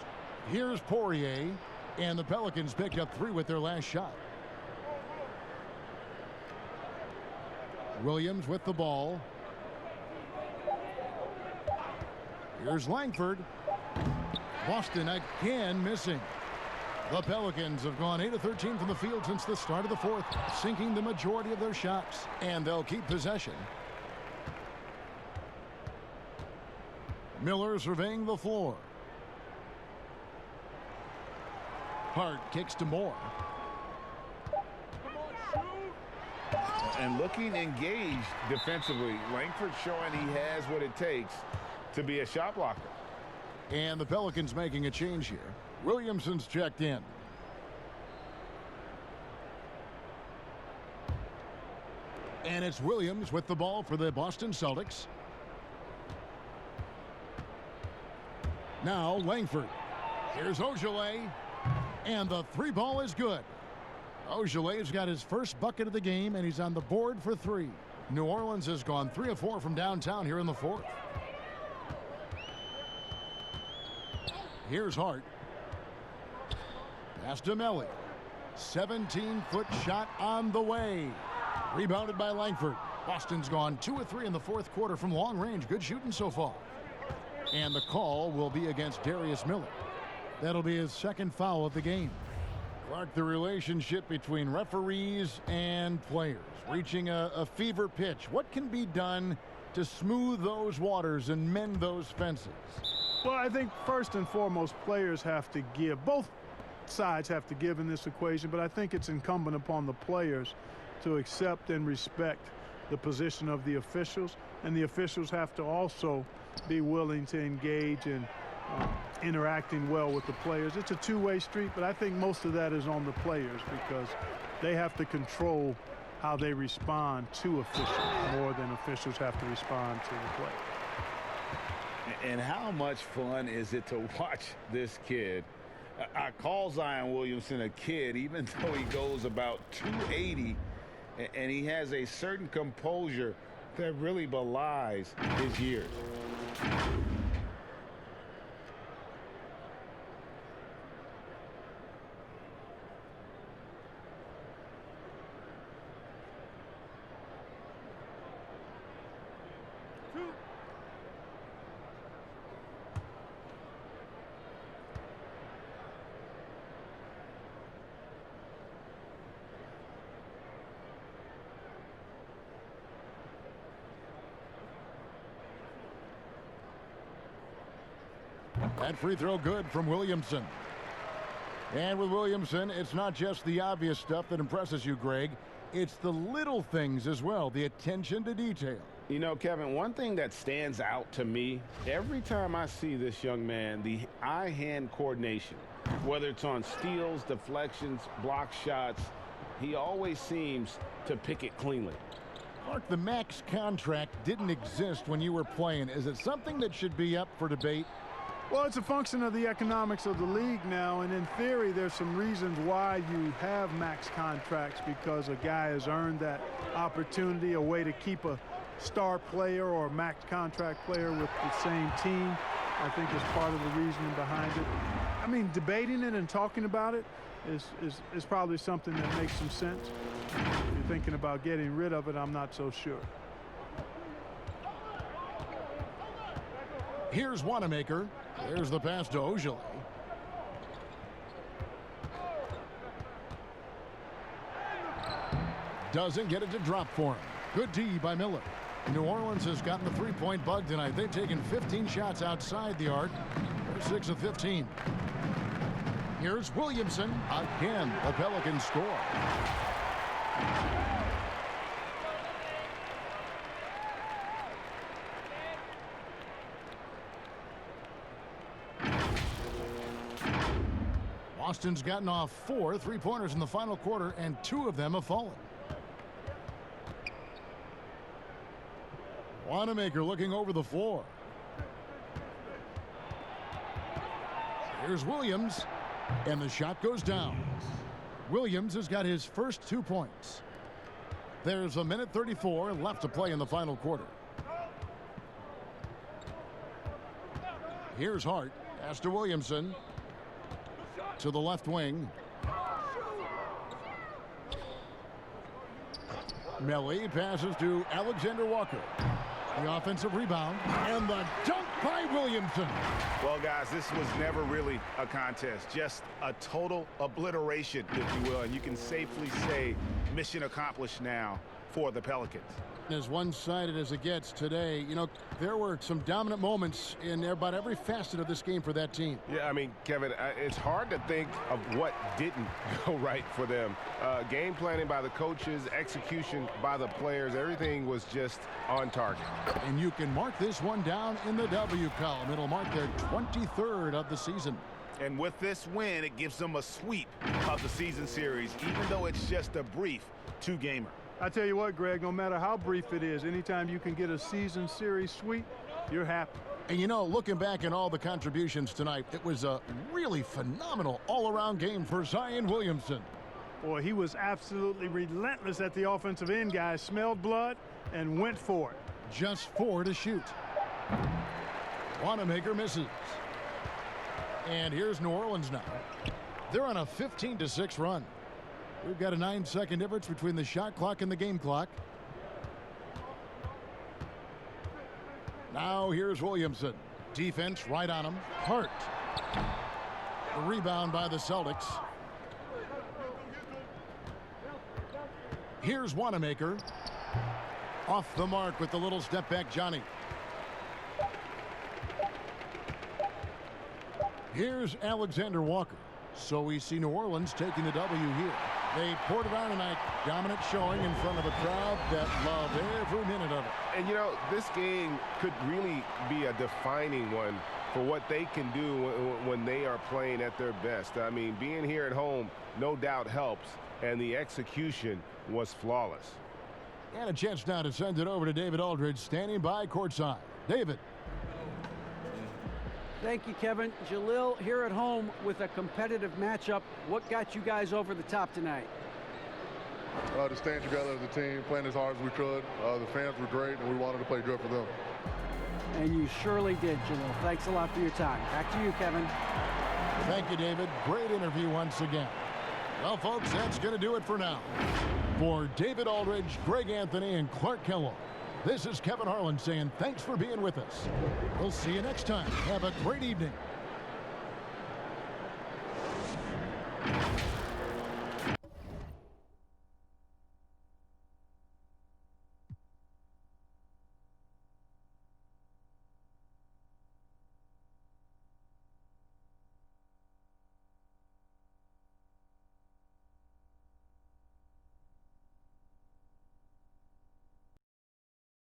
[SPEAKER 6] Here's Poirier, and the Pelicans picked up 3 with their last shot. Williams with the ball. Here's Langford. Boston again missing. The Pelicans have gone 8 of 13 from the field since the start of the fourth, sinking the majority of their shots, and they'll keep possession. Miller surveying the floor. Hart kicks to Moore.
[SPEAKER 8] And looking engaged defensively. Langford showing he has what it takes to be a shot blocker.
[SPEAKER 6] And the Pelicans making a change here. Williamson's checked in. And it's Williams with the ball for the Boston Celtics. Now Langford. Here's Ogilvy. And the three ball is good. Ogilvy's got his first bucket of the game, and he's on the board for 3. New Orleans has gone 3 of 4 from downtown here in the fourth. Here's Hart. Pass to Melly. 17-foot shot on the way. Rebounded by Langford. Boston's gone 2 of 3 in the fourth quarter from long range. Good shooting so far. And the call will be against Darius Miller. That'll be his second foul of the game. Clark, the relationship between referees and players reaching a fever pitch. What can be done to smooth those waters and mend those fences?
[SPEAKER 9] Well, I think first and foremost, players have to give. Both sides have to give in this equation, but I think it's incumbent upon the players to accept and respect the position of the officials, and the officials have to also be willing to engage in interacting well with the players. It's a two-way street, but I think most of that is on the players because they have to control how they respond to officials more than officials have to respond to the play.
[SPEAKER 8] And how much fun is it to watch this kid? I call Zion Williamson a kid, even though he goes about 280, and he has a certain composure that really belies his years.
[SPEAKER 6] That free throw good from Williamson. And with Williamson, it's not just the obvious stuff that impresses you, Greg. It's the little things as well, the attention to detail.
[SPEAKER 14] You know, Kevin, one thing that stands out to me, every time I see this young man, the eye-hand coordination, whether it's on steals, deflections, block shots, he always seems to pick it cleanly.
[SPEAKER 6] Mark, the max contract didn't exist when you were playing. Is it something that should be up for debate?
[SPEAKER 9] Well, it's a function of the economics of the league now, and in theory, there's some reasons why you have max contracts, because a guy has earned that opportunity, a way to keep a star player or max contract player with the same team, I think is part of the reasoning behind it. I mean, debating it and talking about it is probably something that makes some sense. If you're thinking about getting rid of it, I'm not so sure.
[SPEAKER 6] Here's Wanamaker. There's the pass to Ojale. Doesn't get it to drop for him. Good D by Miller. New Orleans has gotten the three-point bug tonight. They've taken 15 shots outside the arc. They're 6 of 15. Here's Williamson. Again, the Pelicans score. Boston's gotten off 4 three-pointers in the final quarter, and 2 of them have fallen. Wanamaker looking over the floor. Here's Williams, and the shot goes down. Williams has got his first 2 points. There's 1:34 left to play in the final quarter. Here's Hart. Pass to Williamson. To the left wing. Melly passes to Alexander Walker. The offensive rebound and the dunk by Williamson.
[SPEAKER 14] Well, guys, this was never really a contest, just a total obliteration, if you will, and you can safely say mission accomplished now for the Pelicans.
[SPEAKER 6] As one-sided as it gets today, you know, there were some dominant moments in about every facet of this game for that team.
[SPEAKER 10] Yeah, I mean, Kevin, it's hard to think of what didn't go right for them. Game planning by the coaches, execution by the players, everything was just on target.
[SPEAKER 6] And you can mark this one down in the W column. It'll mark their 23rd of the season.
[SPEAKER 14] And with this win, it gives them a sweep of the season series, even though it's just a brief two-gamer.
[SPEAKER 9] I tell you what, Greg, no matter how brief it is, anytime you can get a season series sweep, you're happy.
[SPEAKER 6] And you know, looking back at all the contributions tonight, it was a really phenomenal all-around game for Zion Williamson.
[SPEAKER 9] Boy, he was absolutely relentless at the offensive end, guys. Smelled blood and went for it.
[SPEAKER 6] Just 4 to shoot. Wanamaker misses. And here's New Orleans now. They're on a 15-6 run. We've got a 9-second difference between the shot clock and the game clock. Now here's Williamson. Defense right on him. Hart. The rebound by the Celtics. Here's Wanamaker. Off the mark with the little step back Johnny. Here's Alexander Walker. So we see New Orleans taking the W here. They poured it on tonight. Dominant showing in front of a crowd that loved every minute of it.
[SPEAKER 10] And, you know, this game could really be a defining one for what they can do when they are playing at their best. I mean, being here at home no doubt helps, and the execution was flawless.
[SPEAKER 6] And a chance now to send it over to David Aldridge, standing by courtside. David.
[SPEAKER 7] Thank you, Kevin. Jalil, here at home with a competitive matchup. What got you guys over the top tonight?
[SPEAKER 12] To stand together as a team, playing as hard as we could. The fans were great, and we wanted to play good for them.
[SPEAKER 7] And you surely did, Jalil. Thanks a lot for your time. Back to you, Kevin.
[SPEAKER 6] Thank you, David. Great interview once again. Well, folks, that's going to do it for now. For David Aldridge, Greg Anthony, and Clark Kellogg, this is Kevin Harlan saying thanks for being with us. We'll see you next time. Have a great evening.